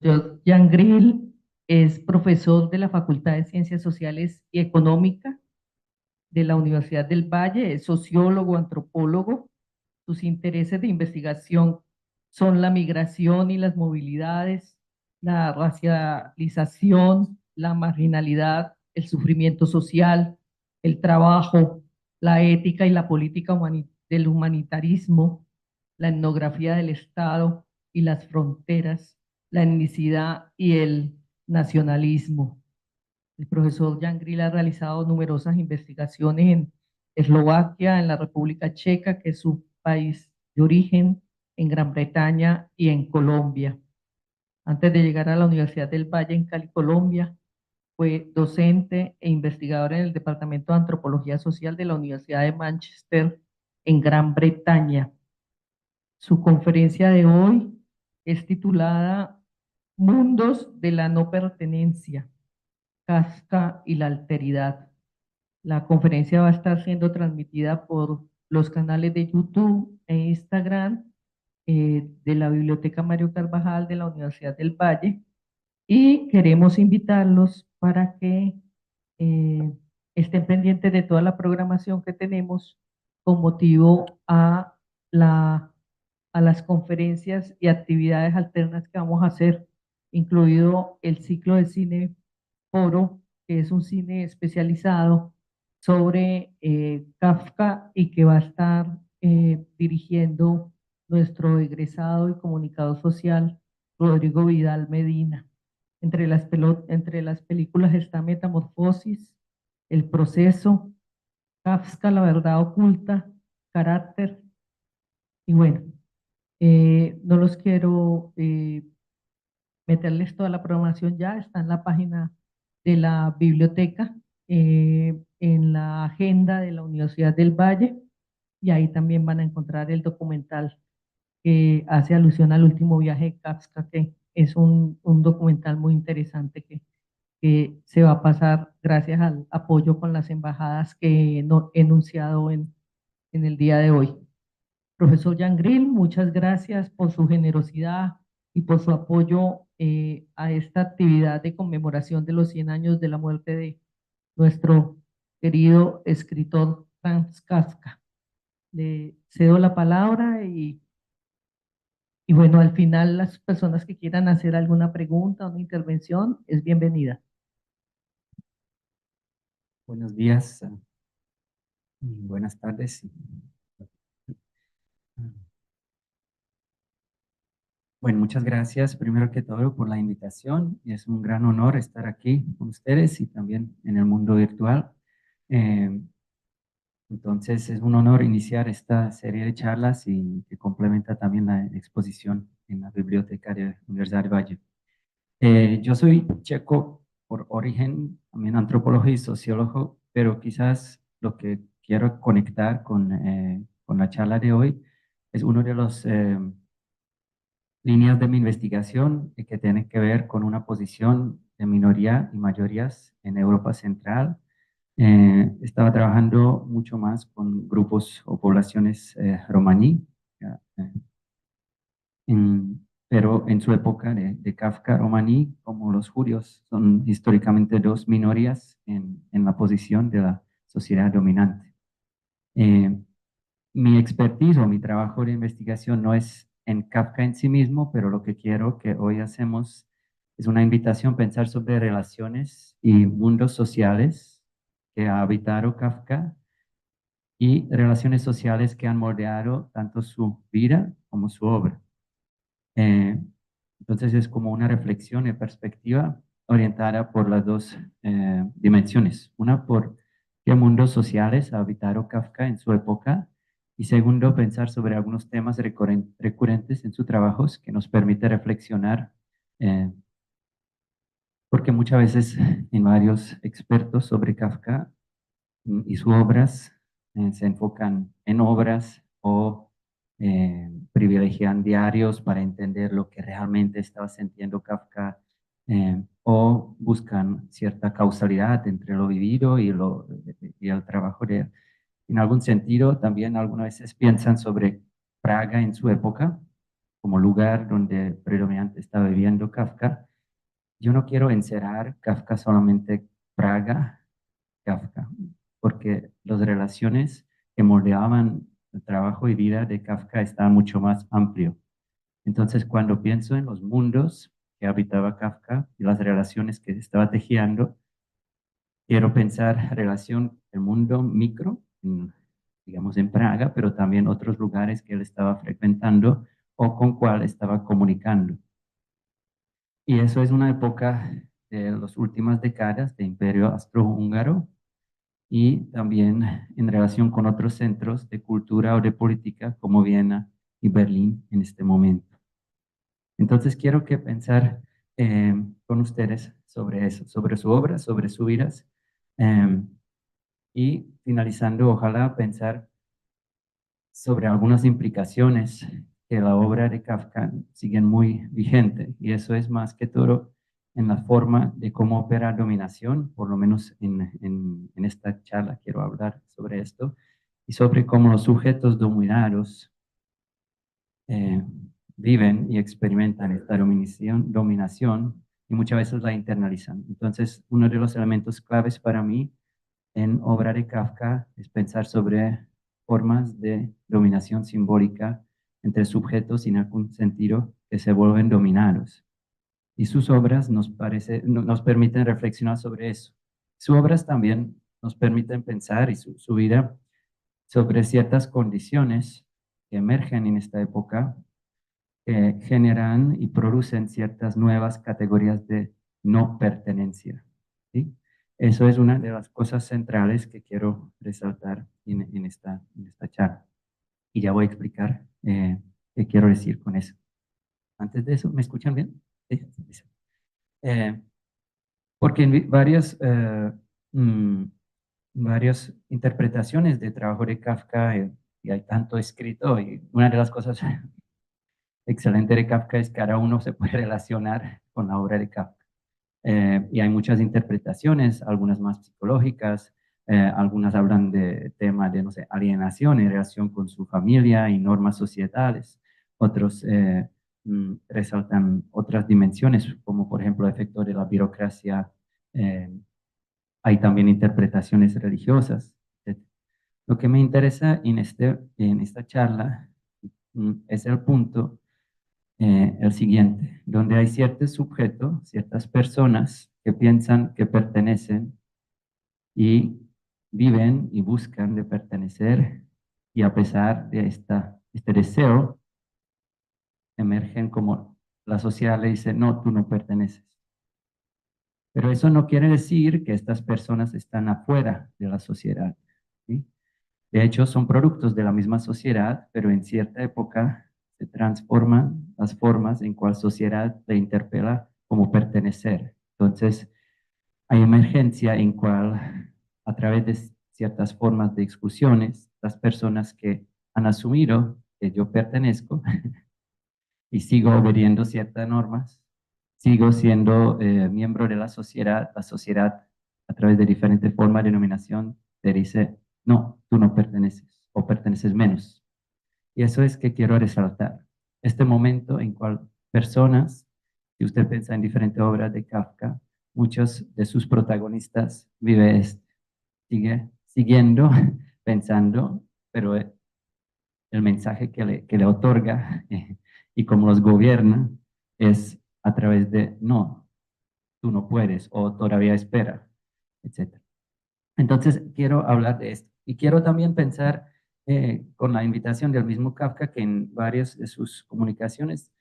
Jan Grill es profesor de la Facultad de Ciencias Sociales y Económica de la Universidad del Valle, es sociólogo, antropólogo. Sus intereses de investigación son la migración y las movilidades, la racialización, la marginalidad, el sufrimiento social, el trabajo, la ética y la política del humanitarismo, la etnografía del Estado y las fronteras, la etnicidad y el nacionalismo. El profesor Jan Grill ha realizado numerosas investigaciones en Eslovaquia, en la República Checa, que es su país de origen, en Gran Bretaña y en Colombia. Antes de llegar a la Universidad del Valle en Cali, Colombia, fue docente e investigador en el Departamento de Antropología Social de la Universidad de Manchester en Gran Bretaña. Su conferencia de hoy es titulada Mundos de la no pertenencia, Kafka y la alteridad. La conferencia va a estar siendo transmitida por los canales de YouTube e Instagram de la Biblioteca Mario Carvajal de la Universidad del Valle y queremos invitarlos para que eh, estén pendientes de toda la programación que tenemos con motivo la, a las conferencias y actividades alternas que vamos a hacer, incluido el ciclo de cine Foro, que es un cine especializado sobre Kafka y que va a estar dirigiendo nuestro egresado y comunicador social Rodrigo Vidal Medina. Entre las películas está Metamorfosis, El Proceso, Kafka, La Verdad Oculta, Carácter, y bueno, no los quiero meterles toda la programación ya, está en la página de la biblioteca, en la agenda de la Universidad del Valle, y ahí también van a encontrar el documental que hace alusión al último viaje de Kafka, que es un documental muy interesante que se va a pasar gracias al apoyo con las embajadas que he enunciado en el día de hoy. Profesor Jan Grill, muchas gracias por su generosidad y por su apoyo a esta actividad de conmemoración de los 100 años de la muerte de nuestro querido escritor Franz Kafka. Le cedo la palabra y bueno, al final las personas que quieran hacer alguna pregunta o una intervención es bienvenida. Buenos días, y buenas tardes. Bueno, muchas gracias primero que todo por la invitación. Es un gran honor estar aquí con ustedes y también en el mundo virtual. Eh, entonces es un honor iniciar esta serie de charlas y que complementa también la exposición en la Biblioteca de la Universidad de Valle. Yo soy checo por origen, también antropólogo y sociólogo, pero quizás lo que quiero conectar con la charla de hoy es uno de los líneas de mi investigación que tienen que ver con una posición de minoría y mayorías en Europa Central. Estaba trabajando mucho más con grupos o poblaciones romaní, ya, pero en su época de Kafka romaní, como los judíos, son históricamente dos minorías en la posición de la sociedad dominante. Eh, Mi expertise o mi trabajo de investigación no es en Kafka en sí mismo, pero lo que quiero que hoy hacemos es una invitación a pensar sobre relaciones y mundos sociales que ha habitado Kafka y relaciones sociales que han moldeado tanto su vida como su obra. Eh, entonces es como una reflexión y perspectiva orientada por las dos dimensiones. Una, por qué mundos sociales ha habitado Kafka en su época, y segundo, pensar sobre algunos temas recurrentes en sus trabajos que nos permite reflexionar, eh, porque muchas veces en varios expertos sobre Kafka y sus obras se enfocan en obras o privilegian diarios para entender lo que realmente estaba sintiendo Kafka, o buscan cierta causalidad entre lo vivido y el trabajo de él. En algún sentido, también algunas veces piensan sobre Praga en su época como lugar donde predominante estaba viviendo Kafka, yo no quiero encerrar Kafka solamente Praga, Kafka, porque las relaciones que moldeaban el trabajo y vida de Kafka estaban mucho más amplio. Entonces, cuando pienso en los mundos que habitaba Kafka y las relaciones que estaba tejiendo, quiero pensar relación el mundo micro, digamos en Praga, pero también otros lugares que él estaba frecuentando o con cuál estaba comunicando. Y eso es una época de las últimas décadas de Imperio Austrohúngaro y también en relación con otros centros de cultura o de política como Viena y Berlín en este momento. Entonces quiero que pensar con ustedes sobre eso, sobre su obra, sobre sus vidas y finalizando, ojalá pensar sobre algunas implicaciones que la obra de Kafka siguen muy vigente y eso es más que todo en la forma de cómo opera dominación, por lo menos en esta charla quiero hablar sobre esto y sobre cómo los sujetos dominados eh, viven y experimentan esta dominación y muchas veces la internalizan. Entonces, uno de los elementos claves para mí en obra de Kafka es pensar sobre formas de dominación simbólica entre sujetos sin algún sentido que se vuelven dominados. Y sus obras nos permiten reflexionar sobre eso. Sus obras también nos permiten pensar y su vida sobre ciertas condiciones que emergen en esta época que generan y producen ciertas nuevas categorías de no pertenencia. ¿Sí? Eso es una de las cosas centrales que quiero resaltar en esta charla. Y ya voy a explicar qué quiero decir con eso. Antes de eso, ¿me escuchan bien? Sí. Eh, porque en mm, varias interpretaciones de trabajo de Kafka y hay tanto escrito y una de las cosas excelente de Kafka es que ahora uno se puede relacionar con la obra de Kafka. Y hay muchas interpretaciones, algunas más psicológicas, algunas hablan de tema de, no sé, alienación en relación con su familia y normas societales, otros resaltan otras dimensiones, como por ejemplo el efecto de la burocracia, eh, hay también interpretaciones religiosas. Lo que me interesa en esta charla es el punto el siguiente, donde hay ciertos sujetos, ciertas personas que piensan que pertenecen y viven y buscan de pertenecer y a pesar de este deseo, emergen como la sociedad le dice, no, tú no perteneces. Pero eso no quiere decir que estas personas están afuera de la sociedad. ¿Sí? De hecho, son productos de la misma sociedad, pero en cierta época se transforman las formas en cual sociedad le interpela como pertenecer. Entonces, hay emergencia en cual, a través de ciertas formas de exclusiones, las personas que han asumido que yo pertenezco y sigo obedeciendo ciertas normas, sigo siendo miembro de la sociedad a través de diferentes formas de denominación te dice, no, tú no perteneces o perteneces menos. Y eso es que quiero resaltar. Este momento en cual personas, si usted piensa en diferentes obras de Kafka, muchos de sus protagonistas vive sigue siguiendo, pensando, pero el mensaje que le otorga y cómo los gobierna es a través de no, tú no puedes o todavía espera, etc. Entonces, quiero hablar de esto y quiero también pensar con la invitación del mismo Kafka que en varias de sus comunicaciones,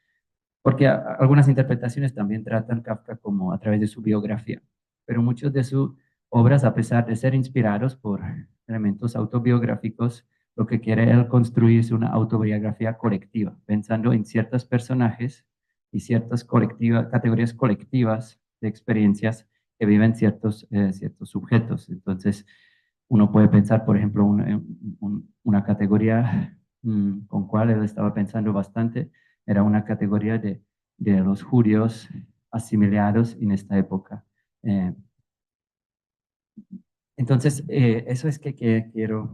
porque algunas interpretaciones también tratan Kafka como a través de su biografía, pero muchos de sus obras, a pesar de ser inspirados por elementos autobiográficos, lo que quiere él construir es una autobiografía colectiva, pensando en ciertos personajes y ciertas categorías colectivas de experiencias que viven ciertos sujetos. Entonces, uno puede pensar, por ejemplo, una categoría con cual él estaba pensando bastante, era una categoría de los judíos asimilados en esta época. Eh, entonces, eso es que quiero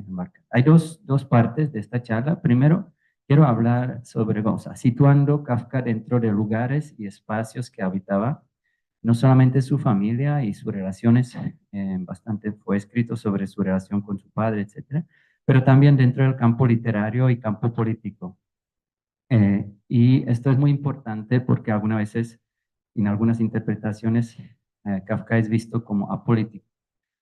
marcar. Hay dos partes de esta charla. Primero, quiero hablar sobre, vamos a situando Kafka dentro de lugares y espacios que habitaba, no solamente su familia y sus relaciones, bastante fue escrito sobre su relación con su padre, etcétera, pero también dentro del campo literario y campo político. Y esto es muy importante porque algunas veces, en algunas interpretaciones, Kafka es visto como apolítico.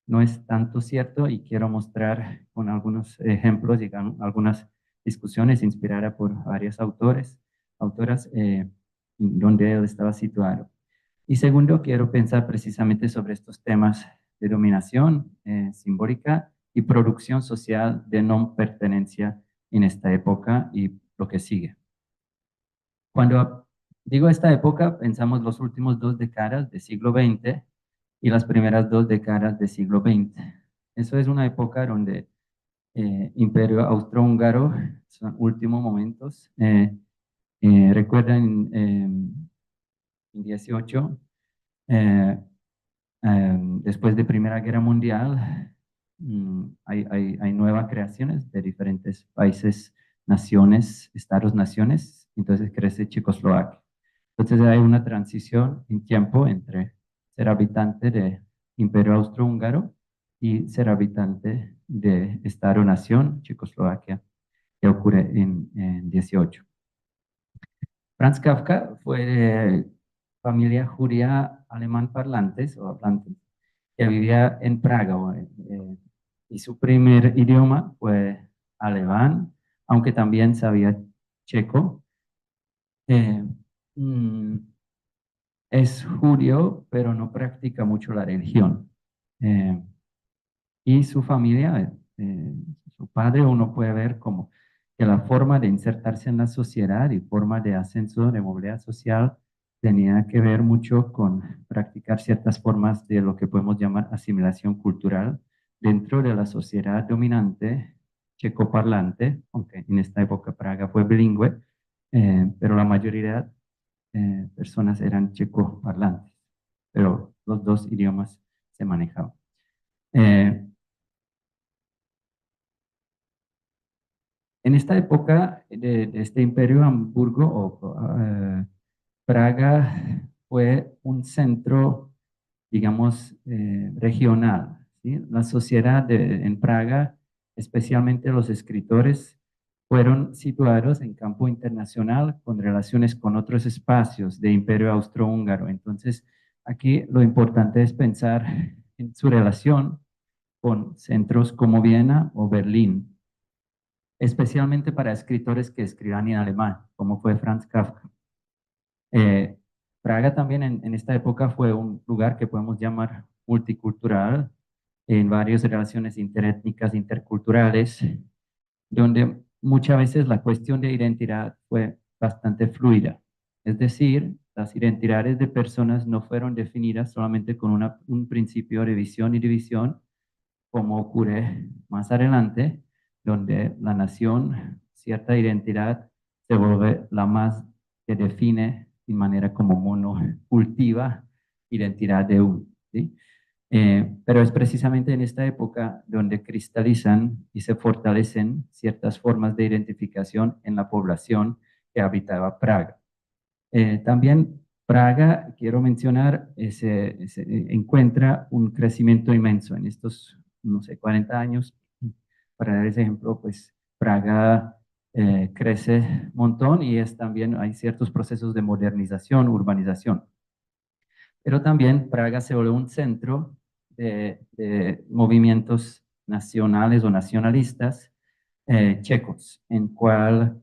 No es tanto cierto y quiero mostrar con algunos ejemplos y algunas discusiones inspiradas por varios autoras, donde él estaba situado. Y segundo, quiero pensar precisamente sobre estos temas de dominación simbólica y producción social de no pertenencia en esta época y lo que sigue. Cuando digo esta época, pensamos los últimos 2 décadas del siglo XX y las primeras 2 décadas del siglo XX. Eso es una época donde Imperio Austrohúngaro, son últimos momentos. Recuerdan en 18, eh, después de Primera Guerra Mundial, hay nuevas creaciones de diferentes países, naciones, estados-naciones, entonces crece Checoslovaquia. Entonces hay una transición en tiempo entre ser habitante de Imperio Austrohúngaro y ser habitante de Estado-nación, Checoslovaquia, que ocurre en 18. Franz Kafka fue de familia judía alemán parlantes o hablantes que vivía en Praga, y su primer idioma fue alemán, aunque también sabía checo. Eh, mm, es judío, pero no practica mucho la religión. Eh, y su familia, su padre, uno puede ver como que la forma de insertarse en la sociedad y forma de ascenso de movilidad social tenía que ver mucho con practicar ciertas formas de lo que podemos llamar asimilación cultural dentro de la sociedad dominante checoparlante, aunque en esta época Praga fue bilingüe, pero la mayoría de personas eran checoparlantes, pero los dos idiomas se manejaban. Eh, En esta época de este imperio Hamburgo Praga fue un centro, digamos, regional, ¿sí? La sociedad en Praga, especialmente los escritores, fueron situados en campo internacional con relaciones con otros espacios de imperio austrohúngaro. Entonces, aquí lo importante es pensar en su relación con centros como Viena o Berlín, especialmente para escritores que escriban en alemán, como fue Franz Kafka. Eh, Praga también en esta época fue un lugar que podemos llamar multicultural, en varias relaciones interétnicas, interculturales, donde muchas veces la cuestión de identidad fue bastante fluida. Es decir, las identidades de personas no fueron definidas solamente con un principio de visión y división, como ocurre más adelante, donde la nación, cierta identidad, se vuelve la más que define de manera como monocultiva identidad de uno, ¿sí? Pero es precisamente en esta época donde cristalizan y se fortalecen ciertas formas de identificación en la población que habitaba Praga. También Praga, quiero mencionar, se encuentra un crecimiento inmenso en estos, no sé, 40 años. Para dar ese ejemplo, pues Praga crece un montón y también hay ciertos procesos de modernización, urbanización. Pero también Praga se vuelve un centro de movimientos nacionales o nacionalistas checos, en cual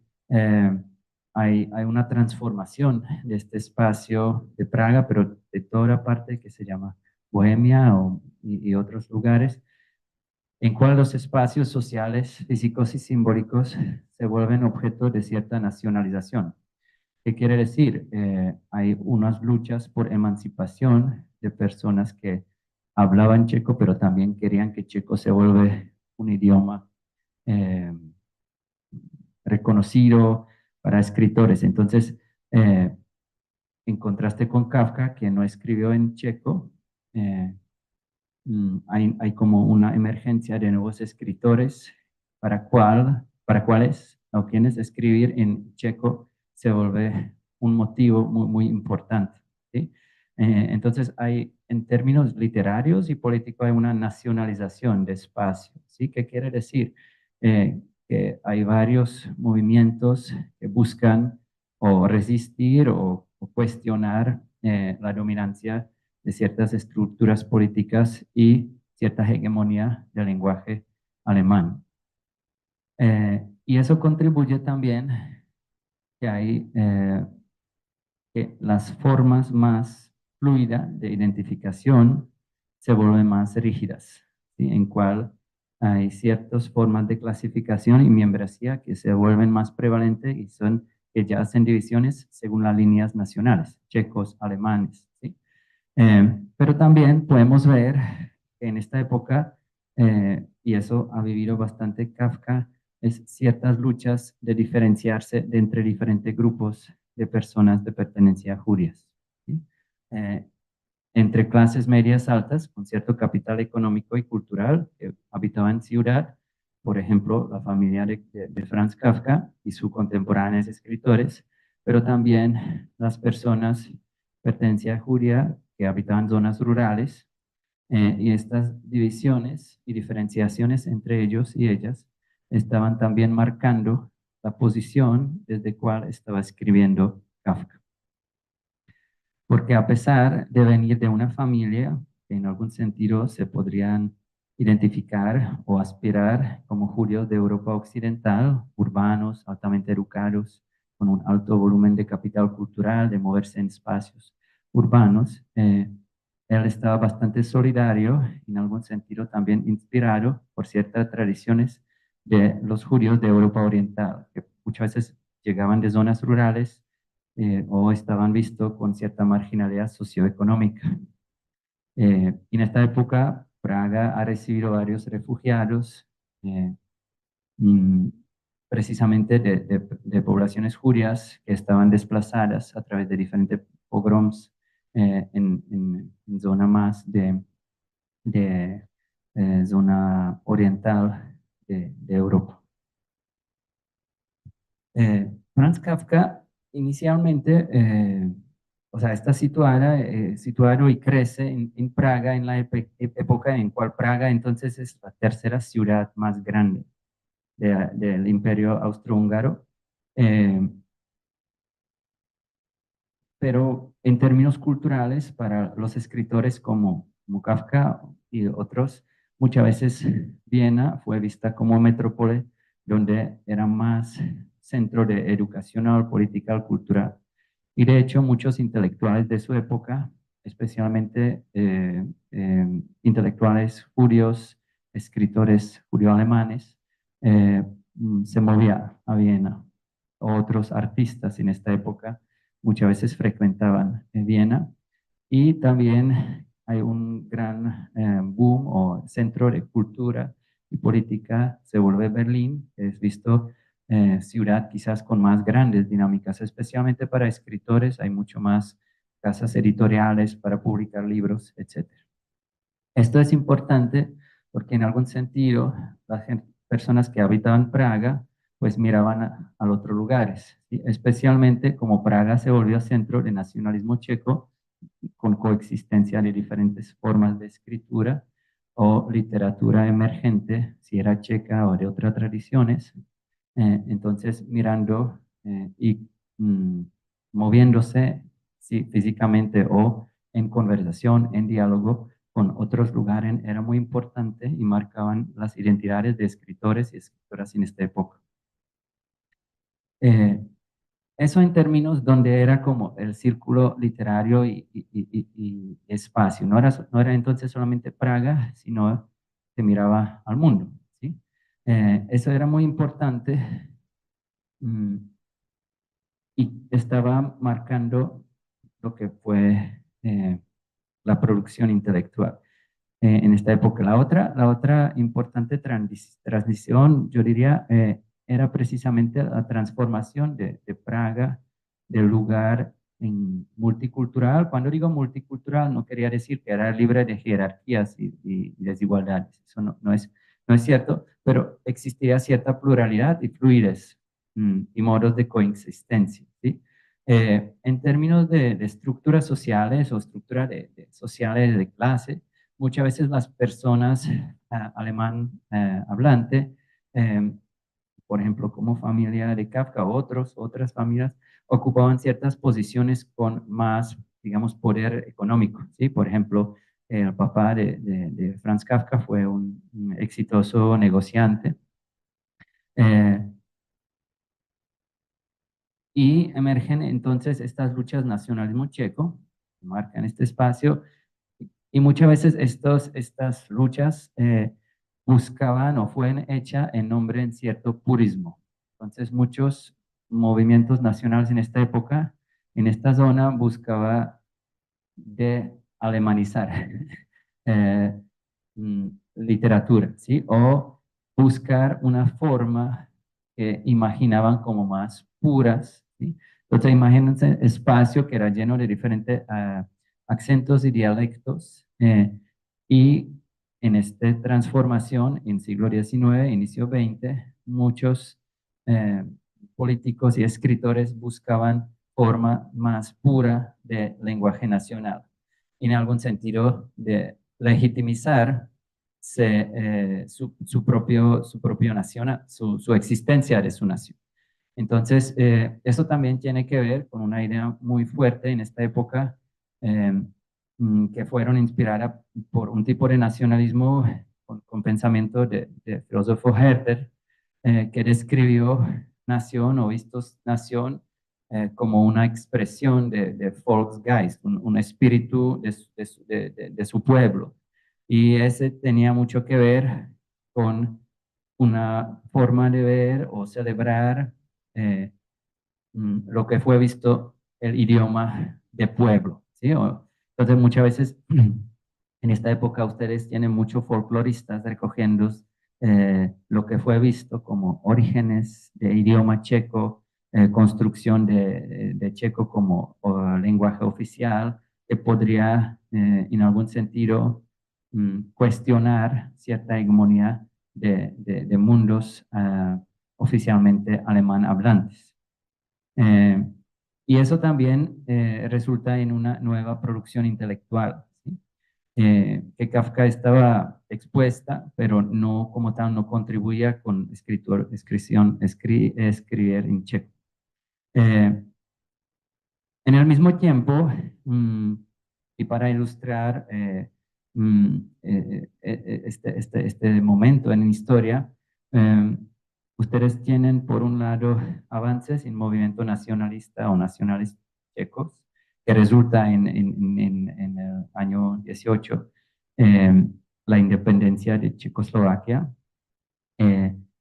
hay una transformación de este espacio de Praga, pero de toda la parte que se llama Bohemia y otros lugares, en cual los espacios sociales, físicos y simbólicos se vuelven objeto de cierta nacionalización. ¿Qué quiere decir? Hay unas luchas por emancipación de personas que hablaban checo, pero también querían que checo se vuelva un idioma eh, reconocido para escritores. Entonces, eh, en contraste con Kafka, que no escribió en checo, hay como una emergencia de nuevos escritores para cuáles la quienes escribir en checo se vuelve un motivo muy importante. ¿Sí? Entonces, en términos literarios y políticos, hay una nacionalización de espacio. ¿Sí? ¿Qué quiere decir? Que hay varios movimientos que buscan o resistir o cuestionar la dominancia de ciertas estructuras políticas y cierta hegemonía del lenguaje alemán. Y eso contribuye también que hay que las formas más fluidas de identificación se vuelven más rígidas, ¿sí? En cual hay ciertas formas de clasificación y membresía que se vuelven más prevalentes y son que ya hacen divisiones según las líneas nacionales, checos, alemanes, ¿sí? Pero también podemos ver que en esta época, y eso ha vivido bastante Kafka, es ciertas luchas de diferenciarse de entre diferentes grupos de personas de pertenencia a judías, ¿sí? Eh, Entre clases medias altas, con cierto capital económico y cultural, que habitaban en ciudad, por ejemplo, la familia de Franz Kafka y sus contemporáneos escritores, pero también las personas pertenecientes a judía que habitaban zonas rurales, y estas divisiones y diferenciaciones entre ellos y ellas estaban también marcando la posición desde cual estaba escribiendo Kafka. Porque a pesar de venir de una familia que en algún sentido se podrían identificar o aspirar como judíos de Europa Occidental, urbanos, altamente educados, con un alto volumen de capital cultural, de moverse en espacios urbanos, él estaba bastante solidario, en algún sentido también inspirado por ciertas tradiciones de los judíos de Europa Oriental, que muchas veces llegaban de zonas rurales o estaban vistos con cierta marginalidad socioeconómica. En esta época, Praga ha recibido varios refugiados, eh, mm, precisamente de poblaciones judías que estaban desplazadas a través de diferentes pogroms en zona más de zona oriental de Europa. Franz Kafka inicialmente, o sea, está situado y crece en Praga en la época en cual Praga entonces es la tercera ciudad más grande del Imperio Austrohúngaro. Pero en términos culturales, para los escritores como Kafka y otros, muchas veces Viena fue vista como metrópole donde era más centro de educacional, política, cultural. Y de hecho, muchos intelectuales de su época, especialmente intelectuales judíos, escritores judío-alemanes, se movían a Viena. Otros artistas en esta época muchas veces frecuentaban Viena, y también hay un gran boom o centro de cultura y política, se vuelve Berlín, que es visto ciudad quizás con más grandes dinámicas, especialmente para escritores, hay mucho más casas editoriales para publicar libros, etc. Esto es importante porque en algún sentido las personas que habitaban Praga pues miraban a otros lugares, ¿sí? Especialmente como Praga se volvió centro de nacionalismo checo con coexistencia de diferentes formas de escritura o literatura emergente, si era checa o de otras tradiciones. Entonces mirando y moviéndose, sí, físicamente o en conversación, en diálogo con otros lugares era muy importante y marcaban las identidades de escritores y escritoras en esta época. Eso en términos donde era como el círculo literario y espacio. No era entonces solamente Praga, sino se miraba al mundo, ¿sí? Eso era muy importante y estaba marcando lo que fue la producción intelectual en esta época. La otra importante transición, yo diría, era precisamente la transformación de Praga del lugar multicultural. Cuando digo multicultural, no quería decir que era libre de jerarquías y desigualdades. Eso no es cierto, pero existía cierta pluralidad y fluidez y modos de coexistencia, ¿sí? En términos de estructuras sociales o estructuras sociales de clase, muchas veces las personas alemán hablante, por ejemplo, como familia de Kafka o otras familias, ocupaban ciertas posiciones con más, digamos, poder económico, ¿sí? Por ejemplo, el papá de Franz Kafka fue un exitoso negociante. Eh, y emergen entonces estas luchas nacionalismo checo, que marcan este espacio, y muchas veces estas luchas buscaban o fueron hechas en nombre de cierto purismo. Entonces muchos movimientos nacionales en esta época, en esta zona, buscaba de alemanizar eh, literatura, ¿sí? O buscar una forma que imaginaban como más puras, ¿sí? Entonces imagínense espacio que era lleno de diferentes acentos y dialectos y en esta transformación en siglo XIX, inicio XX, muchos eh, políticos y escritores buscaban forma más pura de lenguaje nacional, en algún sentido de legitimizar su propio nación, su existencia de su nación. Entonces, eso también tiene que ver con una idea muy fuerte en esta época eh, que fueron inspiradas por un tipo de nacionalismo con pensamiento de filósofo Herder, que describió nación o vistos nación como una expresión de Volksgeist, un espíritu de su pueblo. Y ese tenía mucho que ver con una forma de ver o celebrar eh, lo que fue visto el idioma de pueblo, ¿sí? Entonces muchas veces en esta época ustedes tienen muchos folcloristas recogiendo lo que fue visto como orígenes de idioma checo, construcción de checo como lenguaje oficial, que podría en algún sentido cuestionar cierta hegemonía de mundos oficialmente alemán hablantes. Eh, y eso también resulta en una nueva producción intelectual, ¿sí? Que Kafka estaba expuesta, pero no como tal no contribuía con escribir en checo. Eh, en el mismo tiempo, y para ilustrar este momento en la historia, ustedes tienen por un lado avances en movimiento nacionalista o nacionalistas checos, que resulta en el año 18, la independencia de Checoslovaquia.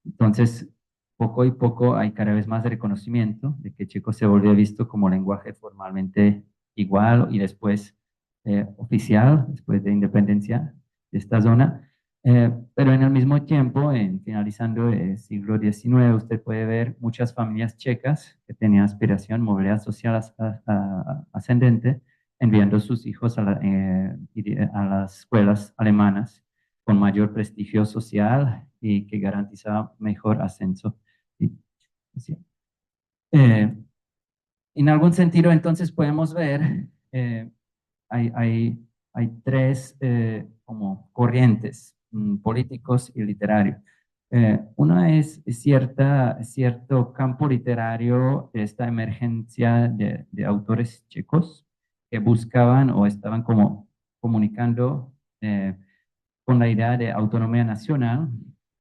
Entonces, poco y poco hay cada vez más reconocimiento de que checo se volvió visto como lenguaje formalmente igual y después oficial, después de independencia de esta zona. Pero en el mismo tiempo, finalizando el siglo XIX, usted puede ver muchas familias checas que tenían aspiración, movilidad social ascendente, enviando sus hijos a las escuelas alemanas con mayor prestigio social y que garantizaba mejor ascenso. Sí, sí. Eh, en algún sentido, entonces, podemos ver, hay, hay, hay tres como corrientes políticos y literarios. Una es cierto campo literario de esta emergencia de autores checos que buscaban o estaban como comunicando con la idea de autonomía nacional,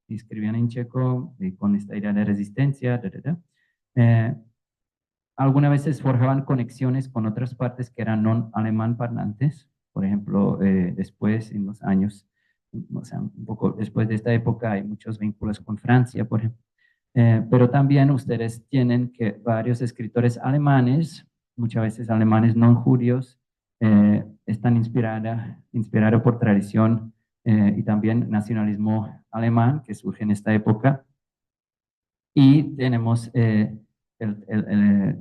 escribían en checo con esta idea de resistencia, Eh, algunas veces forjaban conexiones con otras partes que eran no alemán parlantes, por ejemplo, después en los años, o sea, un poco después de esta época hay muchos vínculos con Francia, por ejemplo. Pero también ustedes tienen que varios escritores alemanes, muchas veces alemanes no judíos, están inspirados por tradición y también nacionalismo alemán que surge en esta época. Y tenemos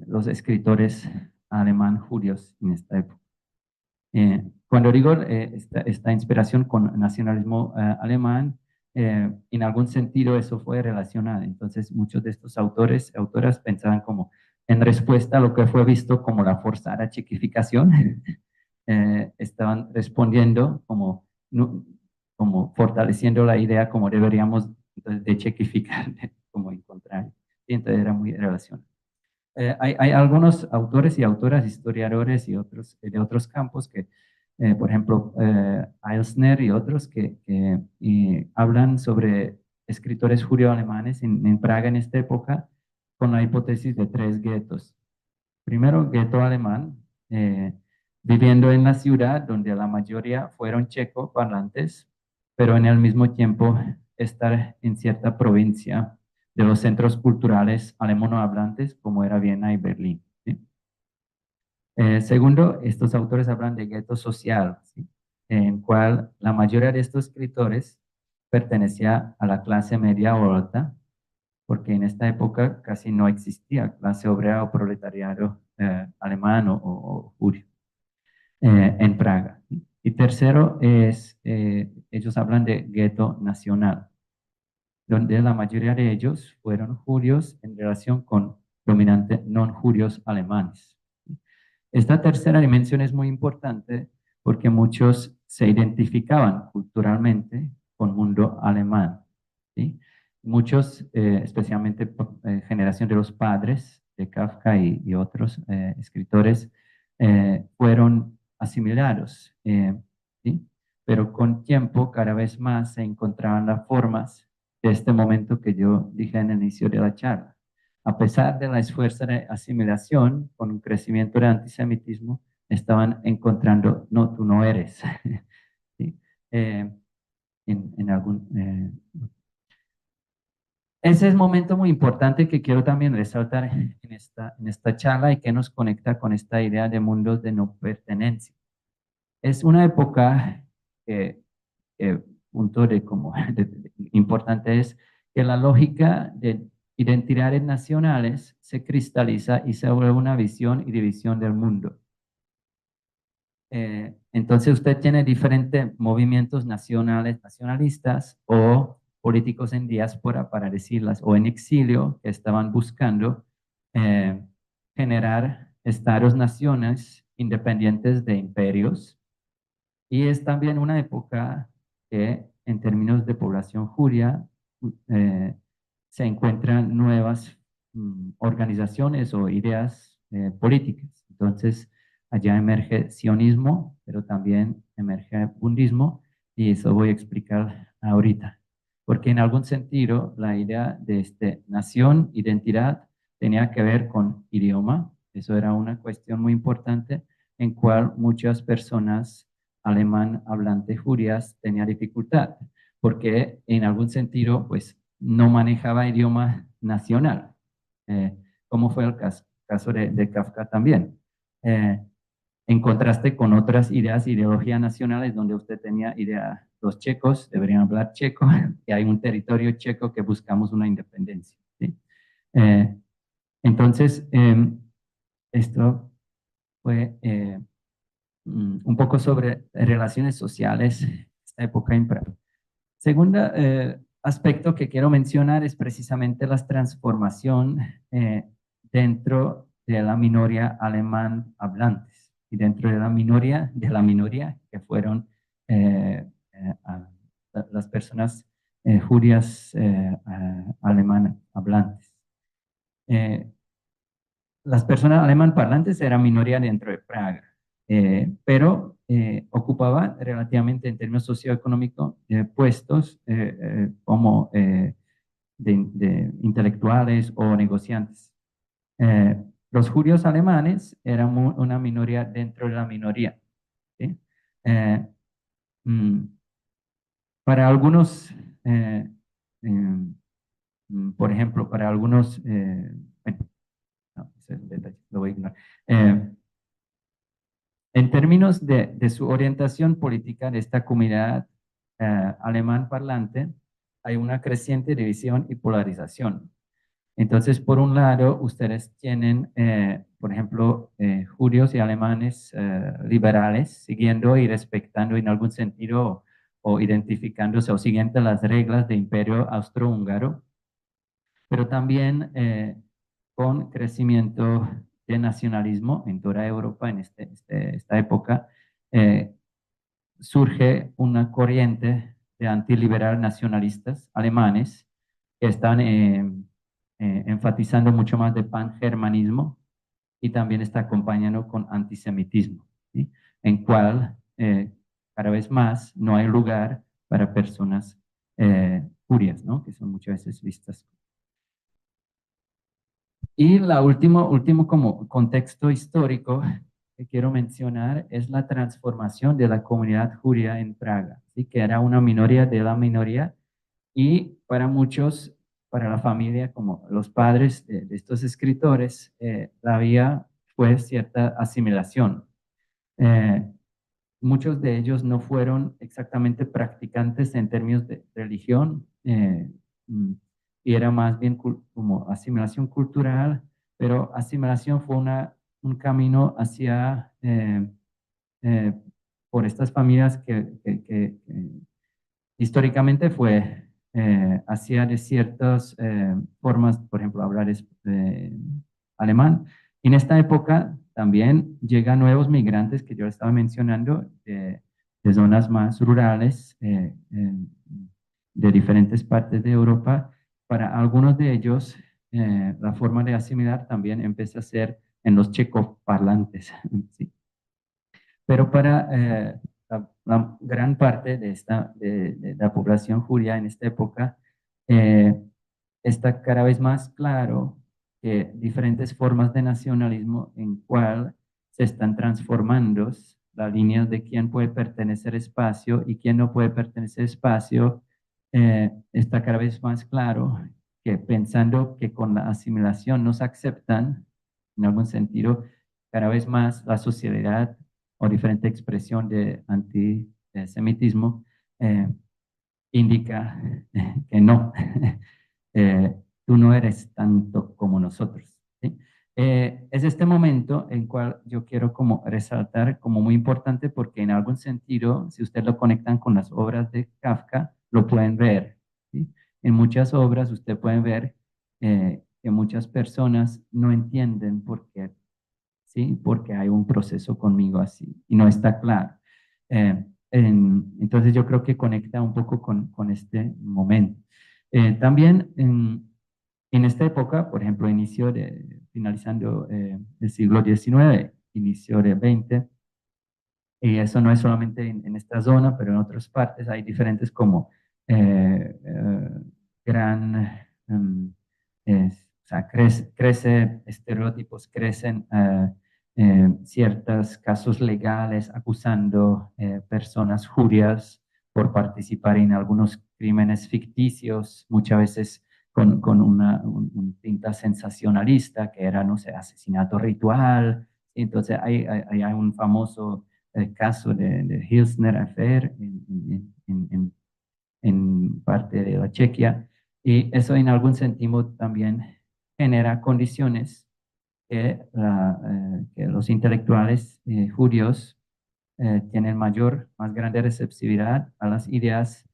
los escritores alemán judíos en esta época. Cuando digo esta inspiración con nacionalismo alemán, en algún sentido eso fue relacionado. Entonces muchos de estos autores y autoras pensaban como en respuesta a lo que fue visto como la forzada chequificación, estaban respondiendo como, como fortaleciendo la idea como deberíamos de chequificar, como encontrar. Y entonces era muy relacionado. Hay algunos autores y autoras, historiadores y otros de otros campos que, por ejemplo, Eisner y otros que hablan sobre escritores judío-alemanes en Praga en esta época con la hipótesis de tres guetos. Primero, gueto alemán, eh, viviendo en la ciudad donde la mayoría fueron checo-parlantes, pero en el mismo tiempo estar en cierta provincia de los centros culturales alemanohablantes como era Viena y Berlín. ¿Sí? Segundo, estos autores hablan de gueto social, ¿sí? En cual la mayoría de estos escritores pertenecía a la clase media o alta, porque en esta época casi no existía clase obrera o proletariado alemán o judío en Praga. Y tercero es, ellos hablan de gueto nacional, donde la mayoría de ellos fueron judíos en relación con dominante no judíos alemanes. Esta tercera dimensión es muy importante porque muchos se identificaban culturalmente con mundo alemán. ¿Sí? Muchos, especialmente generación de los padres de Kafka y otros escritores, fueron asimilados. ¿Sí? Pero con tiempo cada vez más se encontraban las formas de este momento que yo dije en el inicio de la charla. A pesar de la esfuerzo de asimilación, con un crecimiento de antisemitismo, estaban encontrando, no, tú no eres. ¿Sí? En algún, ese es un momento muy importante que quiero también resaltar en esta charla y que nos conecta con esta idea de mundos de no pertenencia. Es una época que, punto de como importante es que la lógica de identidades nacionales se cristaliza y se vuelve una visión y división del mundo. Entonces usted tiene diferentes movimientos nacionales, nacionalistas o políticos en diáspora, para decirlas, o en exilio, que estaban buscando eh, generar estados-naciones independientes de imperios. Y es también una época que en términos de población judía eh, se encuentran nuevas organizaciones o ideas políticas. Entonces, allá emerge sionismo, pero también emerge budismo, y eso voy a explicar ahorita. Porque en algún sentido la idea de nación, identidad, tenía que ver con idioma. Eso era una cuestión muy importante en cual muchas personas alemán hablante judías tenía dificultad, porque en algún sentido, pues, no manejaba idioma nacional, como fue el caso de Kafka también. En contraste con otras ideas, ideologías nacionales, donde usted tenía idea, los checos deberían hablar checo, y hay un territorio checo que buscamos una independencia. ¿Sí? Entonces, esto fue un poco sobre relaciones sociales, esta época en Praga. Segundo aspecto que quiero mencionar es precisamente la transformación dentro de la minoría alemán hablantes y dentro de la minoría que fueron las personas judías alemán hablantes. Las personas alemán parlantes eran minoría dentro de Praga, pero ocupaban relativamente en términos socioeconómicos puestos como de intelectuales o negociantes. Los judíos alemanes eran una minoría dentro de la minoría. ¿Sí? Eh, mm, para algunos, por ejemplo, para algunos, bueno, no, ese detalle lo voy a ignorar. En términos de su orientación política de esta comunidad alemán parlante, hay una creciente división y polarización. Entonces, por un lado, ustedes tienen, por ejemplo, judíos y alemanes liberales, siguiendo y respetando en algún sentido o identificándose o siguiendo las reglas del Imperio Austrohúngaro, pero también con crecimiento de nacionalismo en toda Europa en esta época, surge una corriente de antiliberal nacionalistas alemanes que están enfatizando mucho más de pangermanismo y también está acompañando con antisemitismo, ¿sí? En cual cada vez más no hay lugar para personas judías, ¿no? Que son muchas veces vistas. Y la último como contexto histórico que quiero mencionar es la transformación de la comunidad judía en Praga, ¿sí? Que era una minoría de la minoría y para muchos, para la familia, como los padres de estos escritores, la vía fue cierta asimilación. Eh, Muchos de ellos no fueron exactamente practicantes en términos de religión, mm, y era más bien como asimilación cultural, pero asimilación fue un camino hacia, eh, por estas familias que históricamente fue hacia de ciertas formas, por ejemplo, hablar alemán. En esta época también llegan nuevos migrantes que yo estaba mencionando de zonas más rurales, de diferentes partes de Europa. Para algunos de ellos, la forma de asimilar también empieza a ser en los checoparlantes, ¿sí? Pero para la gran parte de la población judía en esta época, eh, está cada vez más claro que diferentes formas de nacionalismo en cual se están transformando las líneas de quién puede pertenecer espacio y quién no puede pertenecer espacio, está cada vez más claro que pensando que con la asimilación nos aceptan, en algún sentido, cada vez más la sociedad o diferente expresión de antisemitismo indica que no, tú no eres tanto como nosotros, ¿sí? Es este momento en cual yo quiero como resaltar como muy importante porque en algún sentido, si ustedes lo conectan con las obras de Kafka, lo pueden ver, ¿sí? En muchas obras ustedes pueden ver que muchas personas no entienden por qué, ¿sí? Porque hay un proceso conmigo así y no está claro. Entonces yo creo que conecta un poco con este momento. También en esta época, por ejemplo, finalizando el siglo XIX, inicio del XX, y eso no es solamente en esta zona, pero en otras partes hay diferentes como gran, o sea, crece estereotipos, crecen ciertos casos legales acusando personas judías por participar en algunos crímenes ficticios, muchas veces con un tinta sensacionalista, que era, no sé, asesinato ritual. Entonces hay un famoso el caso de Hilsner Affair en parte de la Chequia, y eso en algún sentido también genera condiciones que los intelectuales judíos tienen más grande receptividad a las ideas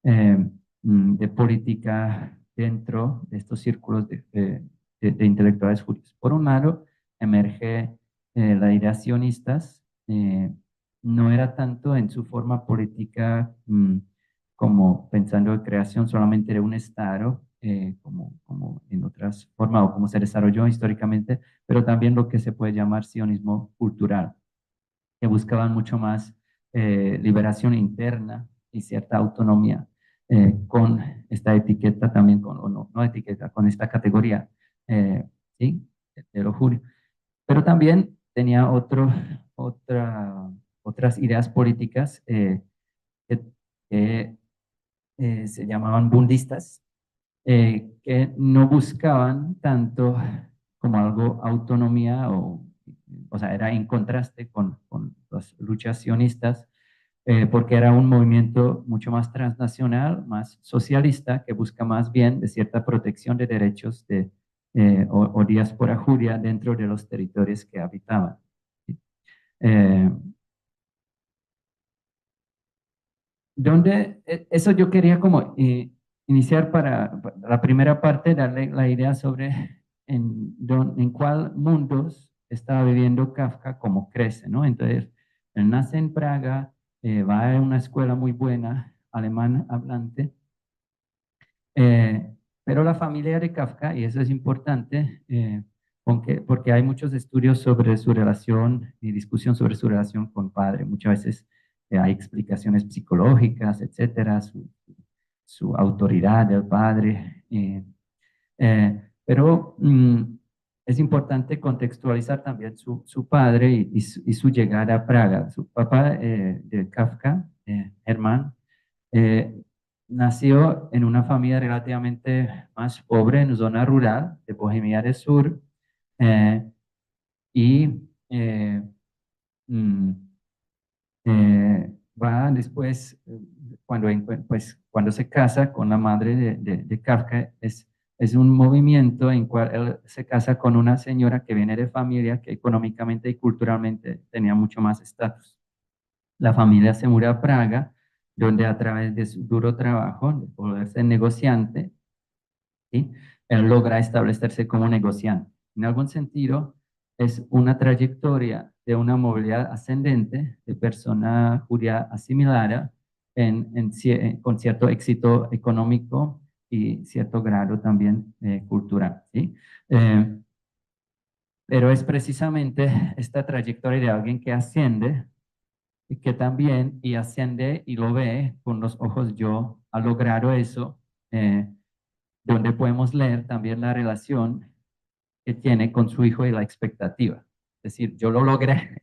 eh, de política dentro de estos círculos de intelectuales judíos. Por un lado, emerge la idea sionistas, no era tanto en su forma política como pensando en creación solamente de un Estado, como en otras formas o como se desarrolló históricamente, pero también lo que se puede llamar sionismo cultural, que buscaban mucho más liberación interna y cierta autonomía con esta etiqueta también, o no etiqueta, con esta categoría, ¿sí? De lo judío. Pero también tenía otras ideas políticas que, que se llamaban bundistas, que no buscaban tanto como algo autonomía o sea, era en contraste con las luchas sionistas, porque era un movimiento mucho más transnacional, más socialista, que busca más bien de cierta protección de derechos o diáspora judía dentro de los territorios que habitaban. Eh, Eso yo quería como iniciar para la primera parte, darle la idea sobre en cuál mundos estaba viviendo Kafka, cómo crece, ¿no? Entonces, él nace en Praga, va a una escuela muy buena, alemán hablante, eh, pero la familia de Kafka, y eso es importante, porque hay muchos estudios sobre su relación y discusión sobre su relación con padre. Muchas veces hay explicaciones psicológicas, etcétera, su autoridad del padre. Pero es importante contextualizar también su padre y su llegada a Praga. Su papá de Kafka, Hermann, eh, nació en una familia relativamente más pobre en zona rural de Bohemia del Sur eh, y eh, mm, va después, cuando se casa con la madre de Kafka, es un movimiento en cual él se casa con una señora que viene de familia que económicamente y culturalmente tenía mucho más estatus. La familia se muda a Praga, donde a través de su duro trabajo, de poder ser negociante, ¿sí? Él logra establecerse como negociante. En algún sentido, es una trayectoria de una movilidad ascendente de persona judía asimilada con cierto éxito económico y cierto grado también cultural, ¿sí? Eh, pero es precisamente esta trayectoria de alguien que asciende y que también y asciende y lo ve con los ojos yo ha logrado eso, donde podemos leer también la relación que tiene con su hijo y la expectativa. Es decir, yo lo logré.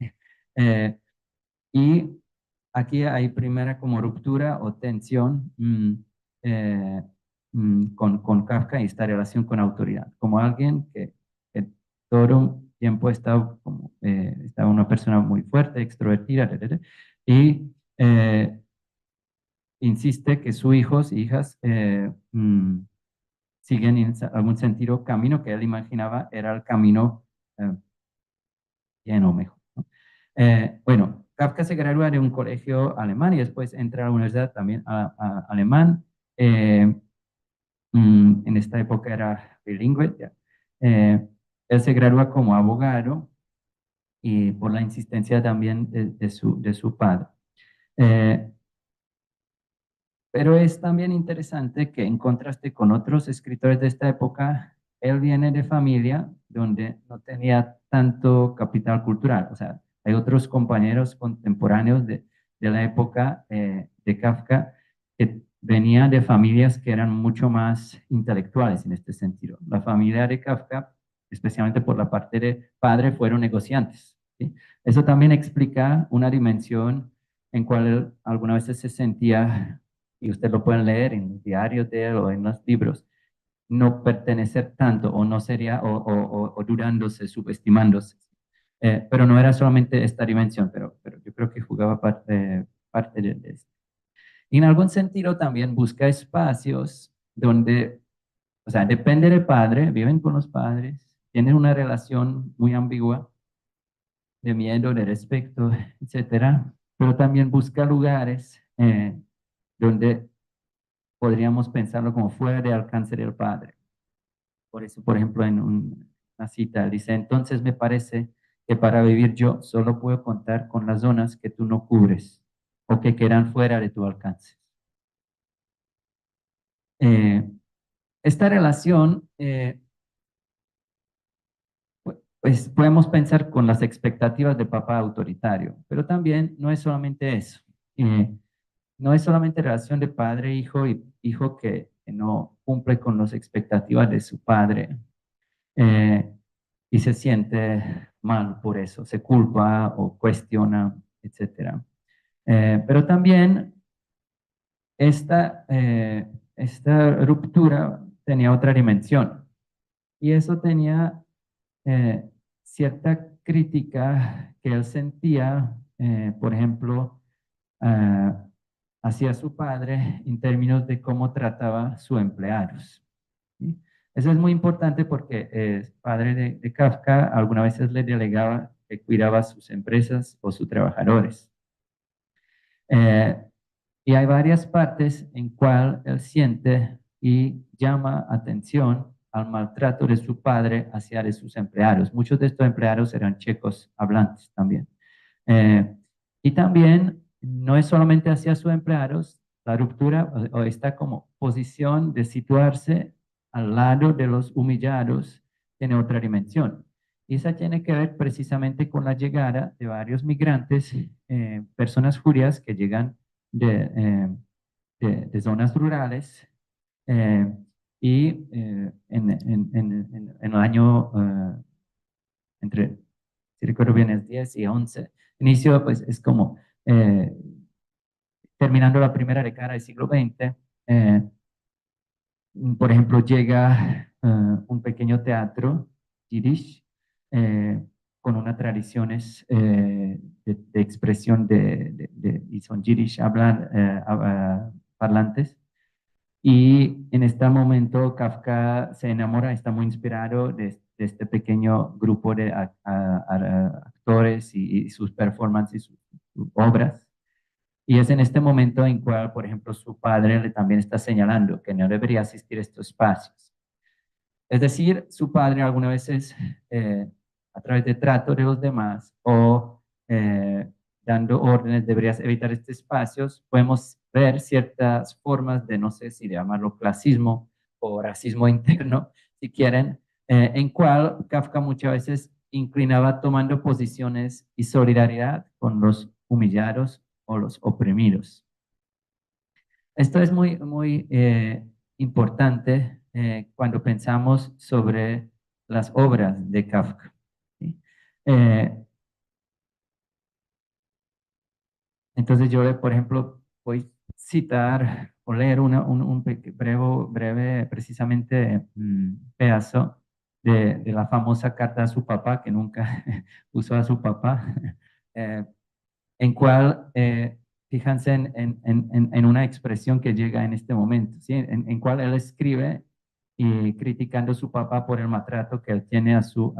Y aquí hay primera como ruptura o tensión eh, con Kafka y esta relación con autoridad, como alguien que todo un tiempo está una persona muy fuerte, extrovertida, y insiste que sus hijos e hijas siguen en algún sentido camino que él imaginaba era el camino eh, bien o mejor, ¿no? Bueno, Kafka se gradúa de un colegio alemán y después entra a la universidad también alemán. Eh, en esta época era bilingüe. Ya. Él se gradúa como abogado y por la insistencia también de su padre. Eh, Pero es también interesante que en contraste con otros escritores de esta época, él viene de familia donde no tenía tanto capital cultural. O sea, hay otros compañeros contemporáneos de la época de Kafka que venían de familias que eran mucho más intelectuales en este sentido. La familia de Kafka, especialmente por la parte de padre, fueron negociantes, ¿sí? Eso también explica una dimensión en cual él algunas veces se sentía, y usted lo pueden leer en los diarios de él o en los libros, no pertenecer tanto o no sería, o dudándose, subestimándose. Pero no era solamente esta dimensión, pero yo creo que jugaba parte de esto. Y en algún sentido también busca espacios donde, o sea, depende del padre, viven con los padres, tienen una relación muy ambigua de miedo, de respeto, etcétera, pero también busca lugares donde podríamos pensarlo como fuera de alcance del padre. Por eso, por ejemplo, en una cita dice, entonces me parece que para vivir yo solo puedo contar con las zonas que tú no cubres o que quedan fuera de tu alcance. Eh, esta relación, pues podemos pensar con las expectativas de papá autoritario, pero también no es solamente eso. No es solamente relación de padre-hijo y hijo que no cumple con las expectativas de su padre y se siente mal por eso, se culpa o cuestiona, etcétera. Pero también esta ruptura tenía otra dimensión y eso tenía eh, cierta crítica que él sentía, por ejemplo, ah, hacia su padre en términos de cómo trataba a sus empleados, ¿sí? Eso es muy importante porque el padre de Kafka algunas veces le delegaba que cuidaba sus empresas o sus trabajadores. Eh, Y hay varias partes en cual él siente y llama atención al maltrato de su padre hacia de sus empleados. Muchos de estos empleados eran checos hablantes también. Eh, y también no es solamente hacia sus empleados, la ruptura o esta como posición de situarse al lado de los humillados tiene otra dimensión. Y esa tiene que ver precisamente con la llegada de varios migrantes, personas judías que llegan de zonas rurales y en el año entre, si recuerdo bien, es 10 y 11. Inicio, pues es como eh, terminando la primera década del siglo XX. Por ejemplo, llega un pequeño teatro yiddish con unas tradiciones de expresión y son yiddish parlantes. Y en este momento Kafka se enamora, está muy inspirado de este pequeño grupo de actores y sus performances, sus obras. Y es en este momento en cual, por ejemplo, su padre le también está señalando que no debería asistir a estos espacios. Es decir, su padre algunas veces, a través de trato de los demás o dando órdenes, deberías evitar estos espacios, podemos ver ciertas formas de, no sé si llamarlo clasismo o racismo interno, si quieren, en cual Kafka muchas veces inclinaba tomando posiciones y solidaridad con los humillados o los oprimidos. Esto es muy importante cuando pensamos sobre las obras de Kafka. ¿Sí? Eh, entonces yo, por ejemplo, voy a citar o leer breve precisamente pedazo de la famosa carta a su papá, que nunca usó a su papá, eh, en cual, fíjense en una expresión que llega en este momento, ¿sí? En cual él escribe y criticando a su papá por el maltrato que él tiene a sus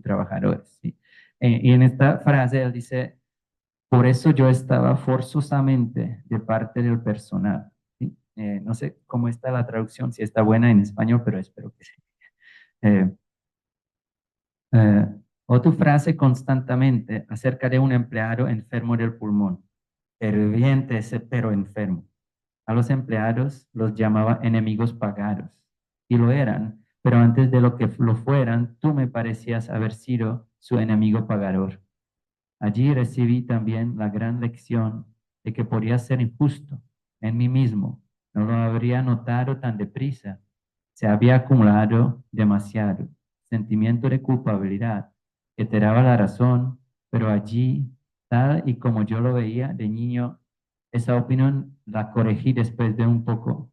trabajadores, ¿sí? Y en esta frase él dice, por eso yo estaba forzosamente de parte del personal, ¿sí? No sé cómo está la traducción, si está buena en español, pero espero que sí. Eh, eh, o tu frase constantemente acerca de un empleado enfermo del pulmón. Ferviente ese pero enfermo. A los empleados los llamaba enemigos pagados. Y lo eran, pero antes de lo que lo fueran, tú me parecías haber sido su enemigo pagador. Allí recibí también la gran lección de que podía ser injusto en mí mismo. No lo habría notado tan deprisa. Se había acumulado demasiado sentimiento de culpabilidad que te daba la razón, pero allí, tal y como yo lo veía de niño, esa opinión la corregí después de un poco,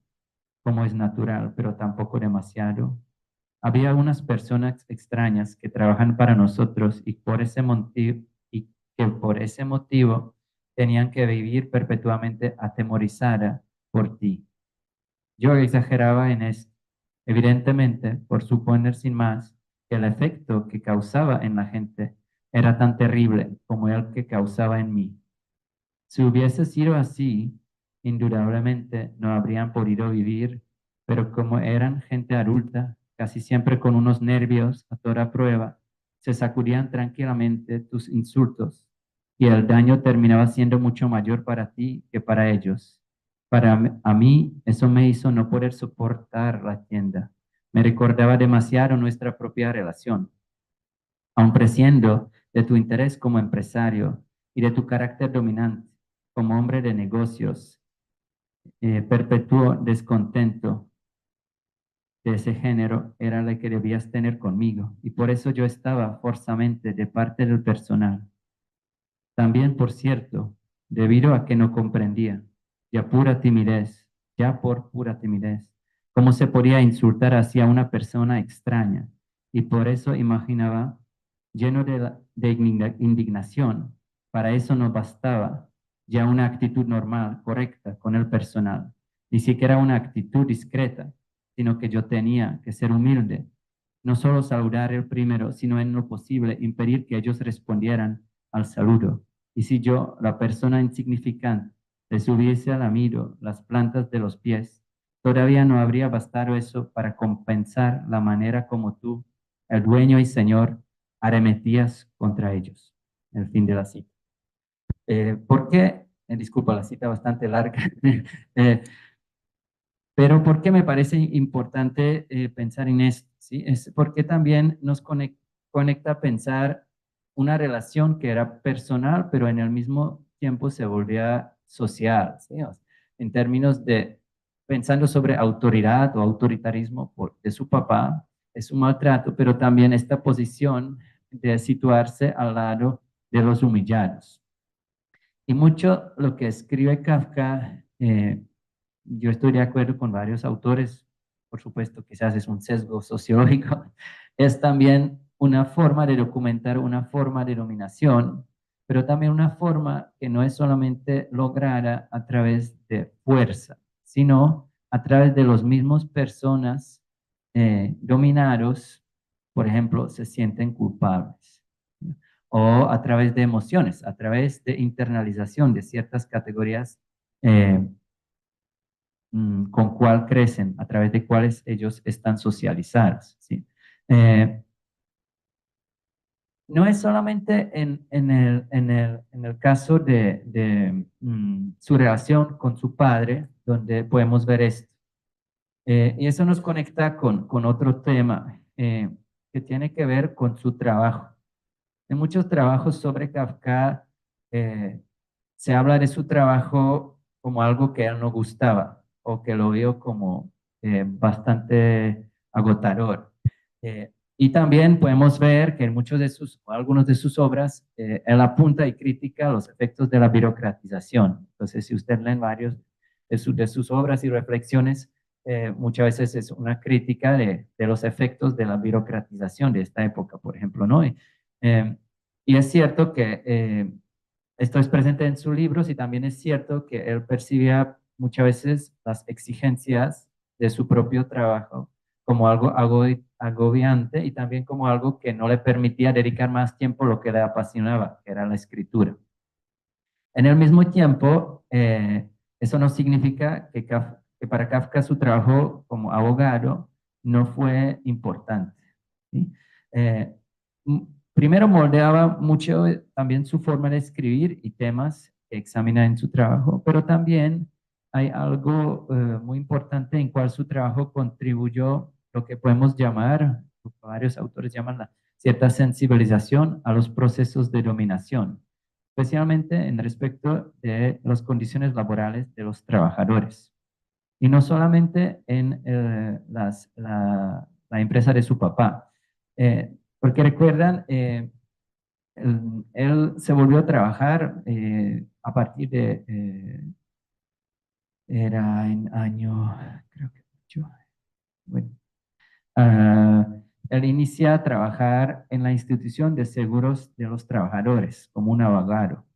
como es natural, pero tampoco demasiado. Había algunas personas extrañas que trabajan para nosotros y que por ese motivo tenían que vivir perpetuamente atemorizada por ti. Yo exageraba en esto, evidentemente, por suponer sin más que el efecto que causaba en la gente era tan terrible como el que causaba en mí. Si hubiese sido así, indudablemente no habrían podido vivir, pero como eran gente adulta, casi siempre con unos nervios a toda prueba, se sacudían tranquilamente tus insultos y el daño terminaba siendo mucho mayor para ti que para ellos. A mí eso me hizo no poder soportar la tienda. Me recordaba demasiado nuestra propia relación. Aun presciendo de tu interés como empresario y de tu carácter dominante como hombre de negocios, perpetuo descontento de ese género era el que debías tener conmigo, y por eso yo estaba forzamente de parte del personal. También, por cierto, debido a que no comprendía, ya por pura timidez, cómo se podía insultar hacia una persona extraña, y por eso imaginaba, lleno de indignación, para eso no bastaba ya una actitud normal, correcta con el personal, ni siquiera una actitud discreta, sino que yo tenía que ser humilde, no solo saludar el primero, sino en lo posible impedir que ellos respondieran al saludo. Y si yo, la persona insignificante, les hubiese lamido las plantas de los pies, todavía no habría bastado eso para compensar la manera como tú, el dueño y señor, arremetías contra ellos. El fin de la cita. ¿Por qué? Disculpa, la cita bastante larga. Eh, pero ¿por qué me parece importante pensar en esto? ¿Sí? Es porque también nos conecta a pensar una relación que era personal, pero en el mismo tiempo se volvía social, ¿sí? O sea, en términos de pensando sobre autoridad o autoritarismo de su papá, es un maltrato, pero también esta posición de situarse al lado de los humillados. Y mucho lo que escribe Kafka, yo estoy de acuerdo con varios autores, por supuesto, quizás es un sesgo sociológico, es también una forma de documentar una forma de dominación, pero también una forma que no es solamente lograda a través de fuerza, sino a través de los mismos personas dominados, por ejemplo, se sienten culpables o a través de emociones, a través de internalización de ciertas categorías eh, con cuál crecen, a través de cuáles ellos están socializados. ¿Sí? Eh, no es solamente en el caso de su relación con su padre donde podemos ver esto. Y eso nos conecta con otro tema que tiene que ver con su trabajo. En muchos trabajos sobre Kafka se habla de su trabajo como algo que a él no gustaba o que lo vio como bastante agotador. Y también podemos ver que en muchos de sus, o algunos de sus obras, él apunta y critica los efectos de la burocratización. Entonces, si usted lee varios de sus obras y reflexiones, muchas veces es una crítica de los efectos de la burocratización de esta época, por ejemplo, ¿no? Eh, y es cierto que esto es presente en sus libros y también es cierto que él percibía muchas veces las exigencias de su propio trabajo como algo agobiante y también como algo que no le permitía dedicar más tiempo a lo que le apasionaba, que era la escritura. En el mismo tiempo, eso no significa que para Kafka su trabajo como abogado no fue importante. ¿Sí? Eh, Primero moldeaba mucho también su forma de escribir y temas que examina en su trabajo, pero también hay algo muy importante en cual su trabajo contribuyó lo que podemos llamar, varios autores llaman la cierta sensibilización a los procesos de dominación, especialmente en respecto de las condiciones laborales de los trabajadores. Y no solamente en la empresa de su papá. Porque recuerdan, él se volvió a trabajar a partir de, era en año, creo que, bueno, ah, él inicia a trabajar en la institución de seguros de los trabajadores como un abogado,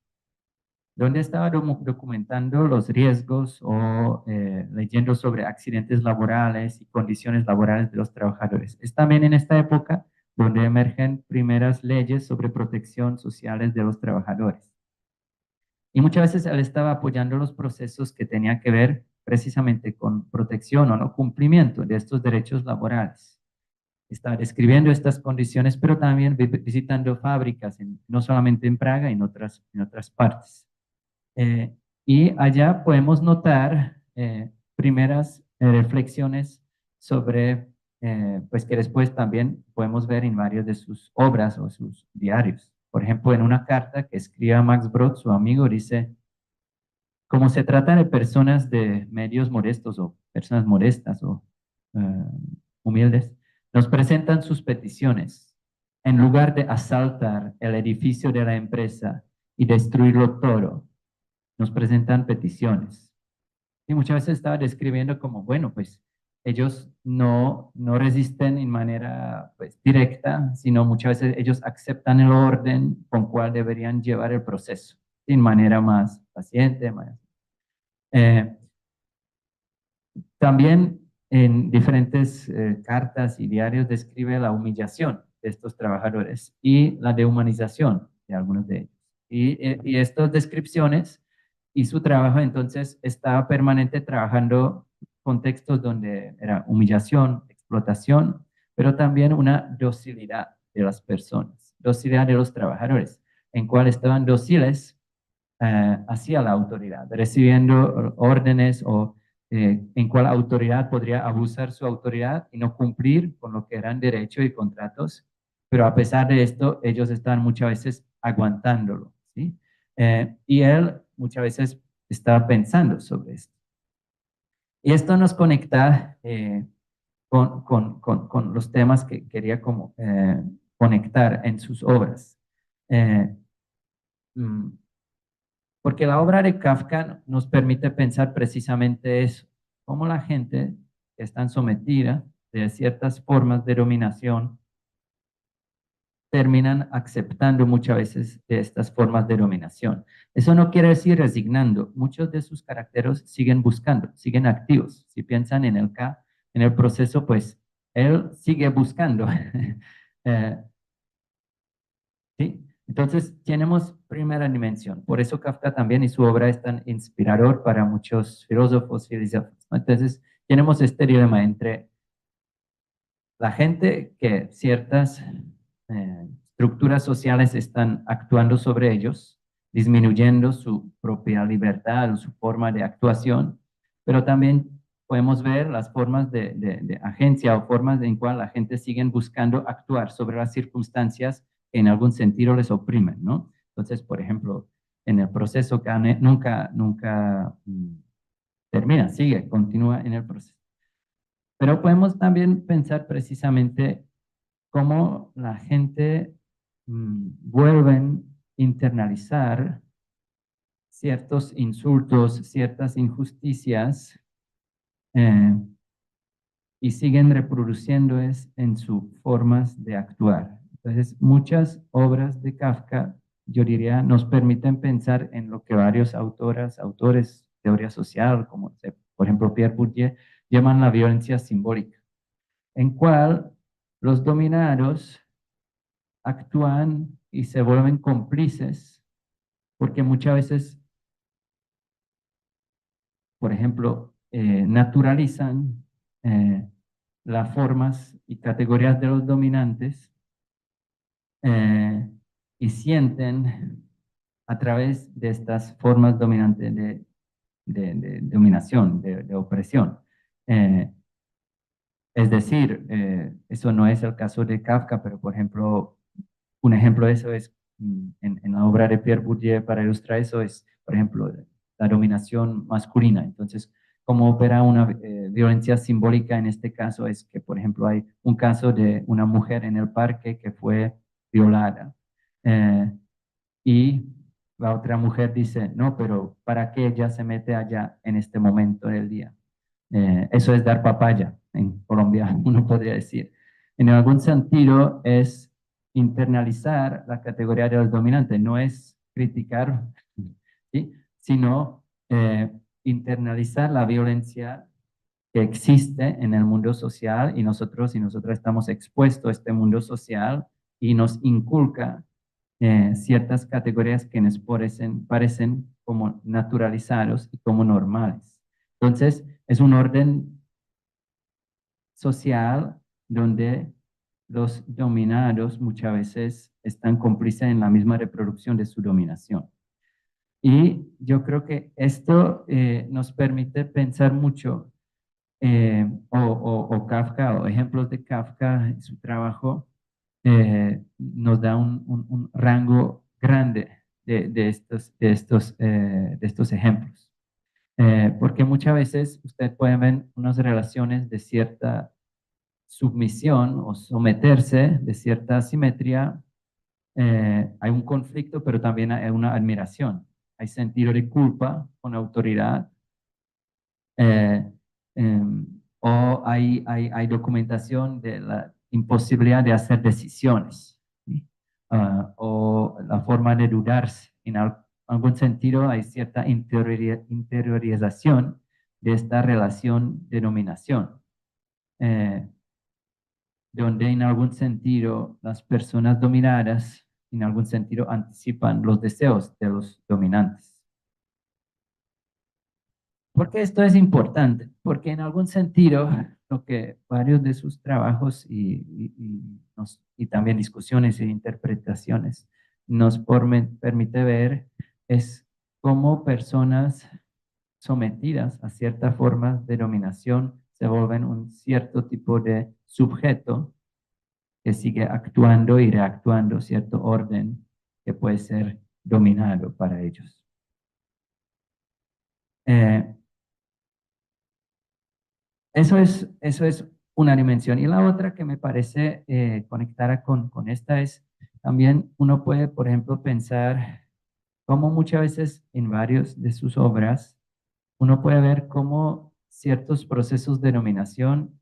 donde estaba documentando los riesgos o leyendo sobre accidentes laborales y condiciones laborales de los trabajadores. Es también en esta época donde emergen primeras leyes sobre protección sociales de los trabajadores. Y muchas veces él estaba apoyando los procesos que tenían que ver precisamente con protección o no cumplimiento de estos derechos laborales. Estaba describiendo estas condiciones, pero también visitando fábricas, no solamente en Praga, en otras partes. Y allá podemos notar primeras reflexiones sobre, pues que después también podemos ver en varias de sus obras o sus diarios. Por ejemplo, en una carta que escribe a Max Brod, su amigo, dice, como se trata de personas de medios modestos o personas modestas o humildes, nos presentan sus peticiones. En lugar de asaltar el edificio de la empresa y destruirlo todo, nos presentan peticiones. Y muchas veces estaba describiendo como, bueno, pues ellos no resisten en manera pues, directa, sino muchas veces ellos aceptan el orden con cual deberían llevar el proceso, de manera más paciente. Eh, También en diferentes cartas y diarios describe la humillación de estos trabajadores y la dehumanización de algunos de ellos. Y estas descripciones y su trabajo entonces estaba permanente trabajando contextos donde era humillación, explotación, pero también una docilidad de las personas, docilidad de los trabajadores, en cual estaban dóciles hacia la autoridad, recibiendo órdenes o en cual la autoridad podría abusar su autoridad y no cumplir con lo que eran derechos y contratos, pero a pesar de esto, ellos están muchas veces aguantándolo, ¿sí? Y él muchas veces estaba pensando sobre esto. Y esto nos conecta con los temas que quería como, conectar en sus obras. Eh, mm, Porque la obra de Kafka nos permite pensar precisamente eso, cómo la gente que está sometida de ciertas formas de dominación terminan aceptando muchas veces de estas formas de dominación. Eso no quiere decir resignando. Muchos de sus caracteres siguen buscando, siguen activos. Si piensan en el K, en el proceso, pues él sigue buscando. Eh, ¿Sí? Entonces, tenemos primera dimensión. Por eso Kafka también y su obra es tan inspirador para muchos filósofos y filósofos, ¿no? Entonces, tenemos este dilema entre la gente que ciertas estructuras sociales están actuando sobre ellos, disminuyendo su propia libertad o su forma de actuación, pero también podemos ver las formas de agencia o formas en cual la gente sigue buscando actuar sobre las circunstancias que en algún sentido les oprimen, ¿no? Entonces, por ejemplo, en el proceso que nunca termina, sigue, continúa en el proceso. Pero podemos también pensar precisamente cómo la gente vuelven a internalizar ciertos insultos, ciertas injusticias eh, y siguen reproduciendo es en sus formas de actuar. Entonces, muchas obras de Kafka, yo diría, nos permiten pensar en lo que varios autores, teoría social, como por ejemplo Pierre Bourdieu, llaman la violencia simbólica, en cual los dominados actúan y se vuelven cómplices porque muchas veces, por ejemplo, naturalizan las formas y categorías de los dominantes eh, y sienten a través de estas formas dominantes de dominación, de opresión. Eh, es decir, eso no es el caso de Kafka, pero por ejemplo, un ejemplo de eso es en la obra de Pierre Bourdieu para ilustrar eso es, por ejemplo, la dominación masculina. Entonces, cómo opera una violencia simbólica en este caso es que, por ejemplo, hay un caso de una mujer en el parque que fue violada y la otra mujer dice, no, pero ¿para qué ella se mete allá en este momento del día? Eso es dar papaya en Colombia, uno podría decir. En algún sentido es internalizar la categoría de los dominantes, no es criticar, ¿sí? Sino internalizar la violencia que existe en el mundo social y nosotros y nosotras estamos expuestos a este mundo social y nos inculca ciertas categorías que nos parecen como naturalizados y como normales. Entonces, es un orden social donde los dominados muchas veces están cómplices en la misma reproducción de su dominación. Y yo creo que esto nos permite pensar mucho, o Kafka, o ejemplos de Kafka en su trabajo, nos da un rango grande de estos ejemplos. Porque muchas veces usted puede ver unas relaciones de cierta submisión o someterse, de cierta asimetría. Hay un conflicto, pero también hay una admiración. Hay sentido de culpa con autoridad. eh, o hay documentación de la imposibilidad de hacer decisiones, ¿sí? O la forma de dudarse. En algún sentido hay cierta interiorización de esta relación de dominación, eh, donde en algún sentido las personas dominadas, en algún sentido, anticipan los deseos de los dominantes. ¿Por qué esto es importante? Porque en algún sentido, lo que varios de sus trabajos y también discusiones e interpretaciones nos permite ver es cómo personas sometidas a ciertas formas de dominación se vuelven un cierto tipo de sujeto que sigue actuando y reactuando cierto orden que puede ser dominado para ellos. Eh, eso es una dimensión. Y la otra que me parece conectada con esta es también uno puede, por ejemplo, pensar cómo muchas veces en varios de sus obras uno puede ver cómo ciertos procesos de dominación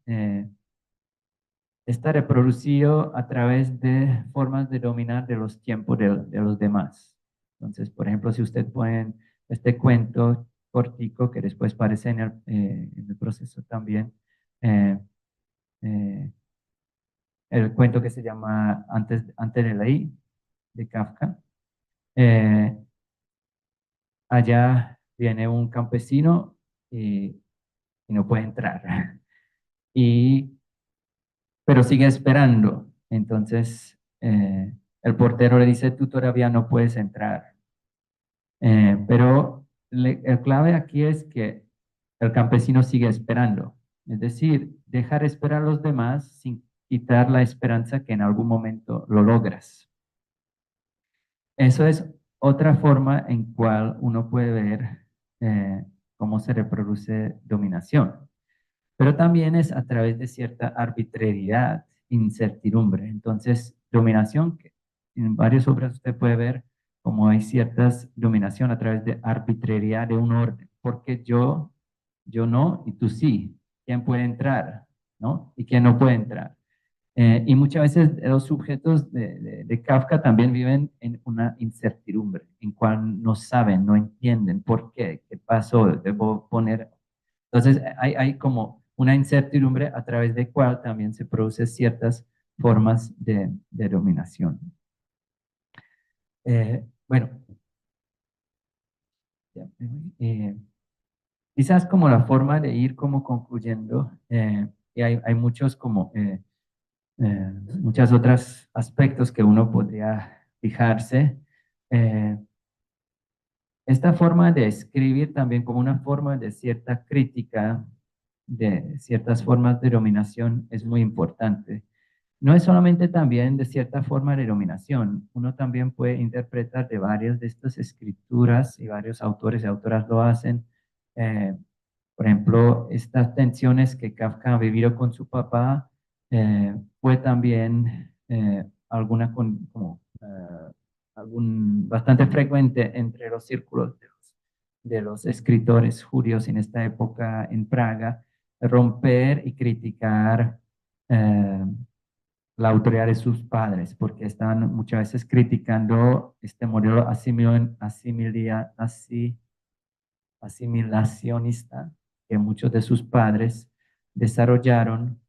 está reproducido a través de formas de dominar de los tiempos de los demás. Entonces, por ejemplo, si usted pone este cuento cortico que después aparece en el proceso también, eh, eh, el cuento que se llama Antes de la I, de Kafka. Eh, Allá viene un campesino y no puede entrar, y, pero sigue esperando. Entonces, el portero le dice, tú todavía no puedes entrar. Pero el clave aquí es que el campesino sigue esperando. Es decir, dejar esperar a los demás sin quitar la esperanza que en algún momento lo logras. Eso es otra forma en cual uno puede ver cómo se reproduce dominación, pero también es a través de cierta arbitrariedad, incertidumbre. Entonces, dominación, que en varias obras usted puede ver cómo hay ciertas dominación a través de arbitrariedad de un orden, porque yo no y tú sí. ¿Quién puede entrar? ¿No? ¿Y quién no puede entrar? Y muchas veces los sujetos de Kafka también viven en una incertidumbre, en cual no saben, no entienden por qué pasó, debo poner. Entonces hay como una incertidumbre a través de cual también se producen ciertas formas de dominación. Bueno, ya me voy. Quizás como la forma de ir como concluyendo, y hay muchos como muchas otros aspectos que uno podría fijarse. Eh, Esta forma de escribir también como una forma de cierta crítica de ciertas formas de dominación es muy importante. No es solamente también de cierta forma de dominación, uno también puede interpretar de varias de estas escrituras y varios autores y autoras lo hacen. eh, por ejemplo, estas tensiones que Kafka ha vivido con su papá fue también alguna como, bastante frecuente entre los círculos de los escritores judíos en esta época en Praga, romper y criticar la autoridad de sus padres, porque estaban muchas veces criticando este modelo asimilacionista que muchos de sus padres desarrollaron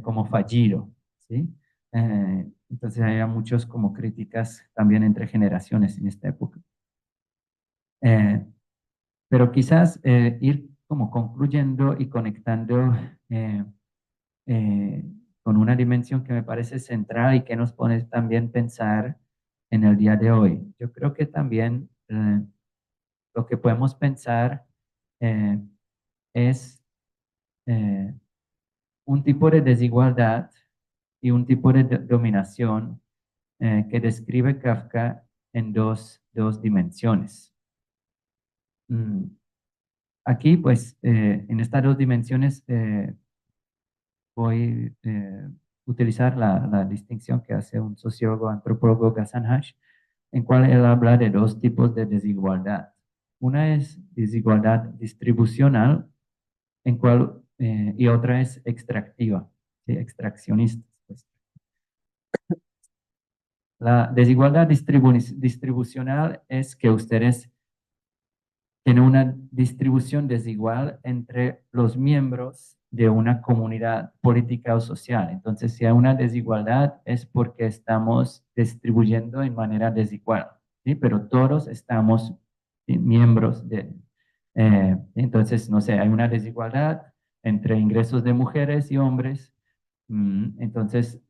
como fallido, ¿sí? Entonces había muchos como críticas también entre generaciones en esta época. Eh, pero quizás ir como concluyendo y conectando eh, eh, con una dimensión que me parece central y que nos pone también a pensar en el día de hoy. Yo creo que también lo que podemos pensar eh, es eh, un tipo de desigualdad y un tipo de dominación que describe Kafka en dos dimensiones. Mm, Aquí, pues, en estas dos dimensiones voy a utilizar la distinción que hace un sociólogo antropólogo Ghazan Hash, en cual él habla de dos tipos de desigualdad. Una es desigualdad distribucional, en cual, y otra es extractiva, ¿sí? Extraccionista. Pues. La desigualdad distribucional es que ustedes tienen una distribución desigual entre los miembros de una comunidad política o social. Entonces, si hay una desigualdad es porque estamos distribuyendo en manera desigual, ¿sí? Pero todos estamos miembros Entonces, no sé, hay una desigualdad entre ingresos de mujeres y hombres. Entonces,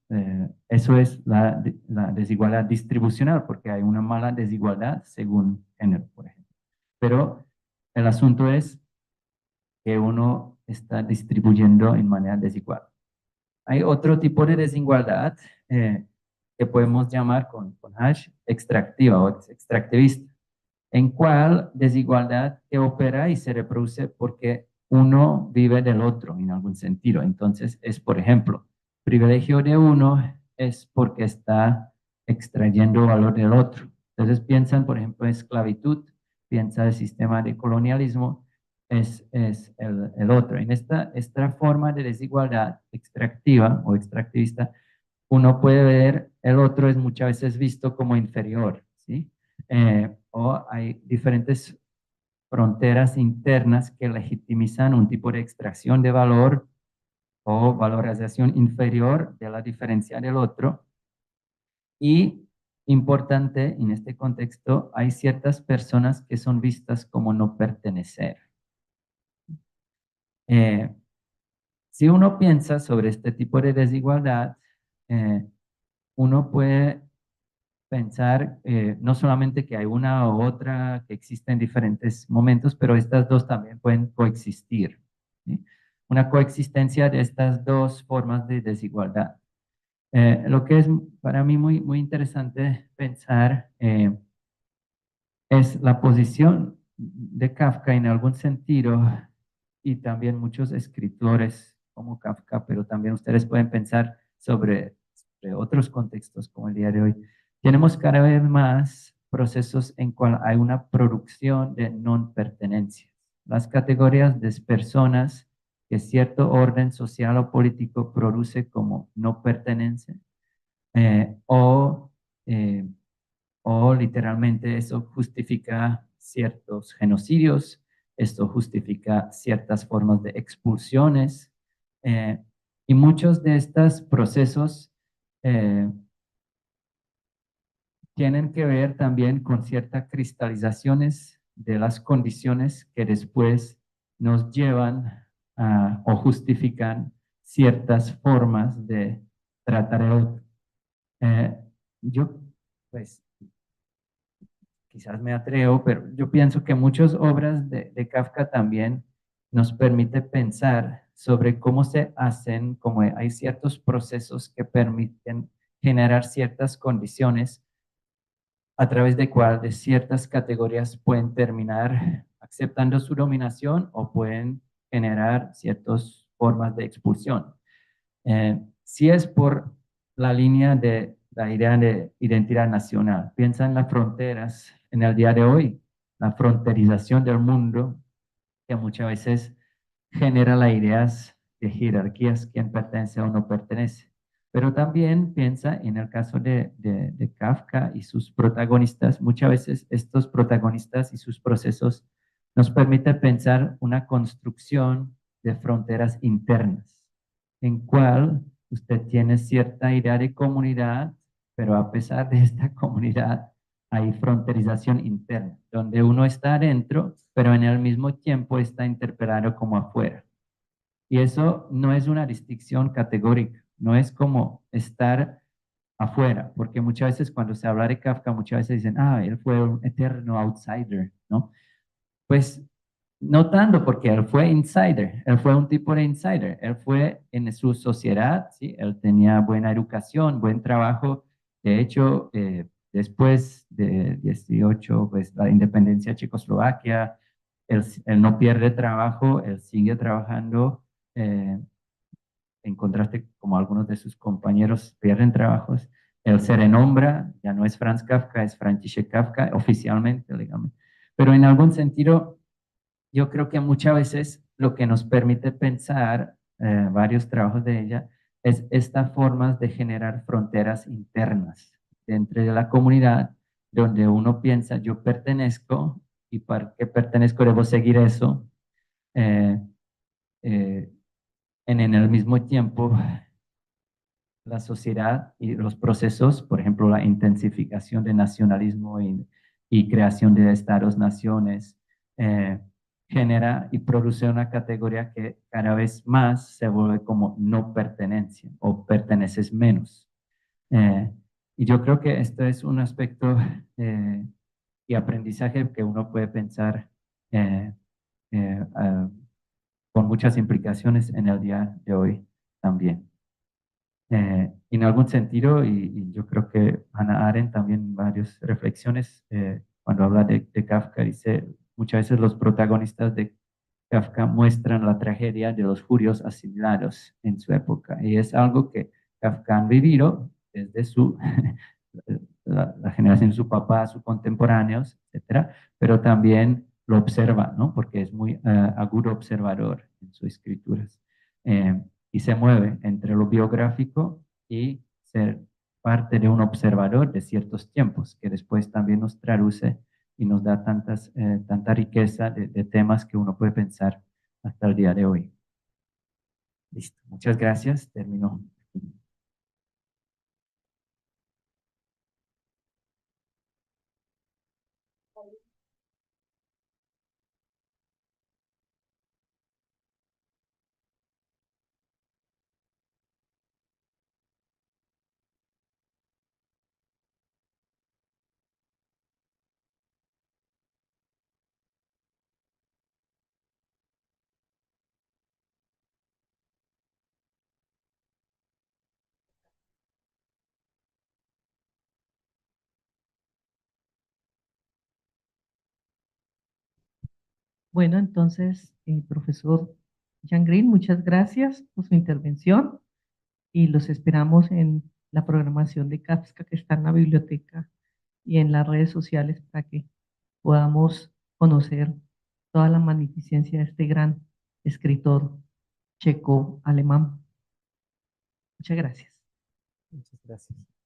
eso es la desigualdad distribucional, porque hay una mala desigualdad según género, por ejemplo. Pero el asunto es que uno está distribuyendo en manera desigual. Hay otro tipo de desigualdad que podemos llamar con hash extractiva o extractivista, en cual desigualdad que opera y se reproduce porque uno vive del otro en algún sentido. Entonces es, por ejemplo, privilegio de uno es porque está extrayendo valor del otro. Entonces piensan, por ejemplo, en esclavitud, piensa el sistema de colonialismo, es el otro. En esta forma de desigualdad extractiva o extractivista, uno puede ver el otro es muchas veces visto como inferior, ¿sí? O hay diferentes fronteras internas que legitimizan un tipo de extracción de valor o valorización inferior de la diferencia del otro. Y importante en este contexto, hay ciertas personas que son vistas como no pertenecer. Eh, si uno piensa sobre este tipo de desigualdad, uno puede pensar no solamente que hay una u otra que existe en diferentes momentos, pero estas dos también pueden coexistir, ¿sí? Una coexistencia de estas dos formas de desigualdad. Lo que es para mí muy interesante pensar es la posición de Kafka en algún sentido y también muchos escritores como Kafka, pero también ustedes pueden pensar sobre otros contextos como el día de hoy. Tenemos cada vez más procesos en cual hay una producción de no pertenencia. Las categorías de personas que cierto orden social o político produce como no pertenencia eh, o eh, o literalmente eso justifica ciertos genocidios, esto justifica ciertas formas de expulsiones y muchos de estos procesos eh, tienen que ver también con ciertas cristalizaciones de las condiciones que después nos llevan o justifican ciertas formas de tratar el otro. Eh, yo, pues, quizás me atrevo, pero yo pienso que muchas obras de Kafka también nos permite pensar sobre cómo se hacen, como hay ciertos procesos que permiten generar ciertas condiciones a través de cual de ciertas categorías pueden terminar aceptando su dominación o pueden generar ciertas formas de expulsión. Si es por la línea de la idea de identidad nacional, piensa en las fronteras en el día de hoy, la fronterización del mundo, que muchas veces genera las ideas de jerarquías, quién pertenece o no pertenece. Pero también piensa en el caso de Kafka y sus protagonistas, muchas veces estos protagonistas y sus procesos nos permiten pensar una construcción de fronteras internas, en cual usted tiene cierta idea de comunidad, pero a pesar de esta comunidad hay fronterización interna, donde uno está adentro, pero en el mismo tiempo está interpelado como afuera. Y eso no es una distinción categórica, no es como estar afuera, porque muchas veces cuando se habla de Kafka, muchas veces dicen, ah, él fue un eterno outsider, ¿no? Pues no tanto porque él fue insider, él fue un tipo de insider, él fue en su sociedad, ¿sí? Él tenía buena educación, buen trabajo, de hecho, después de 18, pues la independencia de Checoslovaquia, él no pierde trabajo, él sigue trabajando, eh, en contraste como algunos de sus compañeros pierden trabajos, él se renombra, ya no es Franz Kafka, es Franciszek Kafka, oficialmente, digamos. Pero en algún sentido, yo creo que muchas veces lo que nos permite pensar varios trabajos de ella es estas formas de generar fronteras internas dentro de la comunidad, donde uno piensa, yo pertenezco y para que pertenezco debo seguir eso. Eh, eh, en el mismo tiempo, la sociedad y los procesos, por ejemplo, la intensificación de nacionalismo y creación de estados-naciones, genera y produce una categoría que cada vez más se vuelve como no pertenencia o perteneces menos. Eh, y yo creo que esto es un aspecto y aprendizaje que uno puede pensar eh, ah, con muchas implicaciones en el día de hoy también. En algún sentido, y yo creo que Hannah Arendt también varias reflexiones cuando habla de Kafka, dice muchas veces los protagonistas de Kafka muestran la tragedia de los judíos asimilados en su época, y es algo que Kafka han vivido desde la generación de su papá, sus contemporáneos, etcétera, pero también lo observa, ¿no? Porque es muy agudo observador en sus escrituras. Y se mueve entre lo biográfico y ser parte de un observador de ciertos tiempos, que después también nos traduce y nos da tanta riqueza de temas que uno puede pensar hasta el día de hoy. Listo, muchas gracias, terminó. Bueno, entonces, profesor Jean Green, muchas gracias por su intervención y los esperamos en la programación de Kafka que está en la biblioteca y en las redes sociales para que podamos conocer toda la magnificencia de este gran escritor checo-alemán. Muchas gracias. Muchas gracias.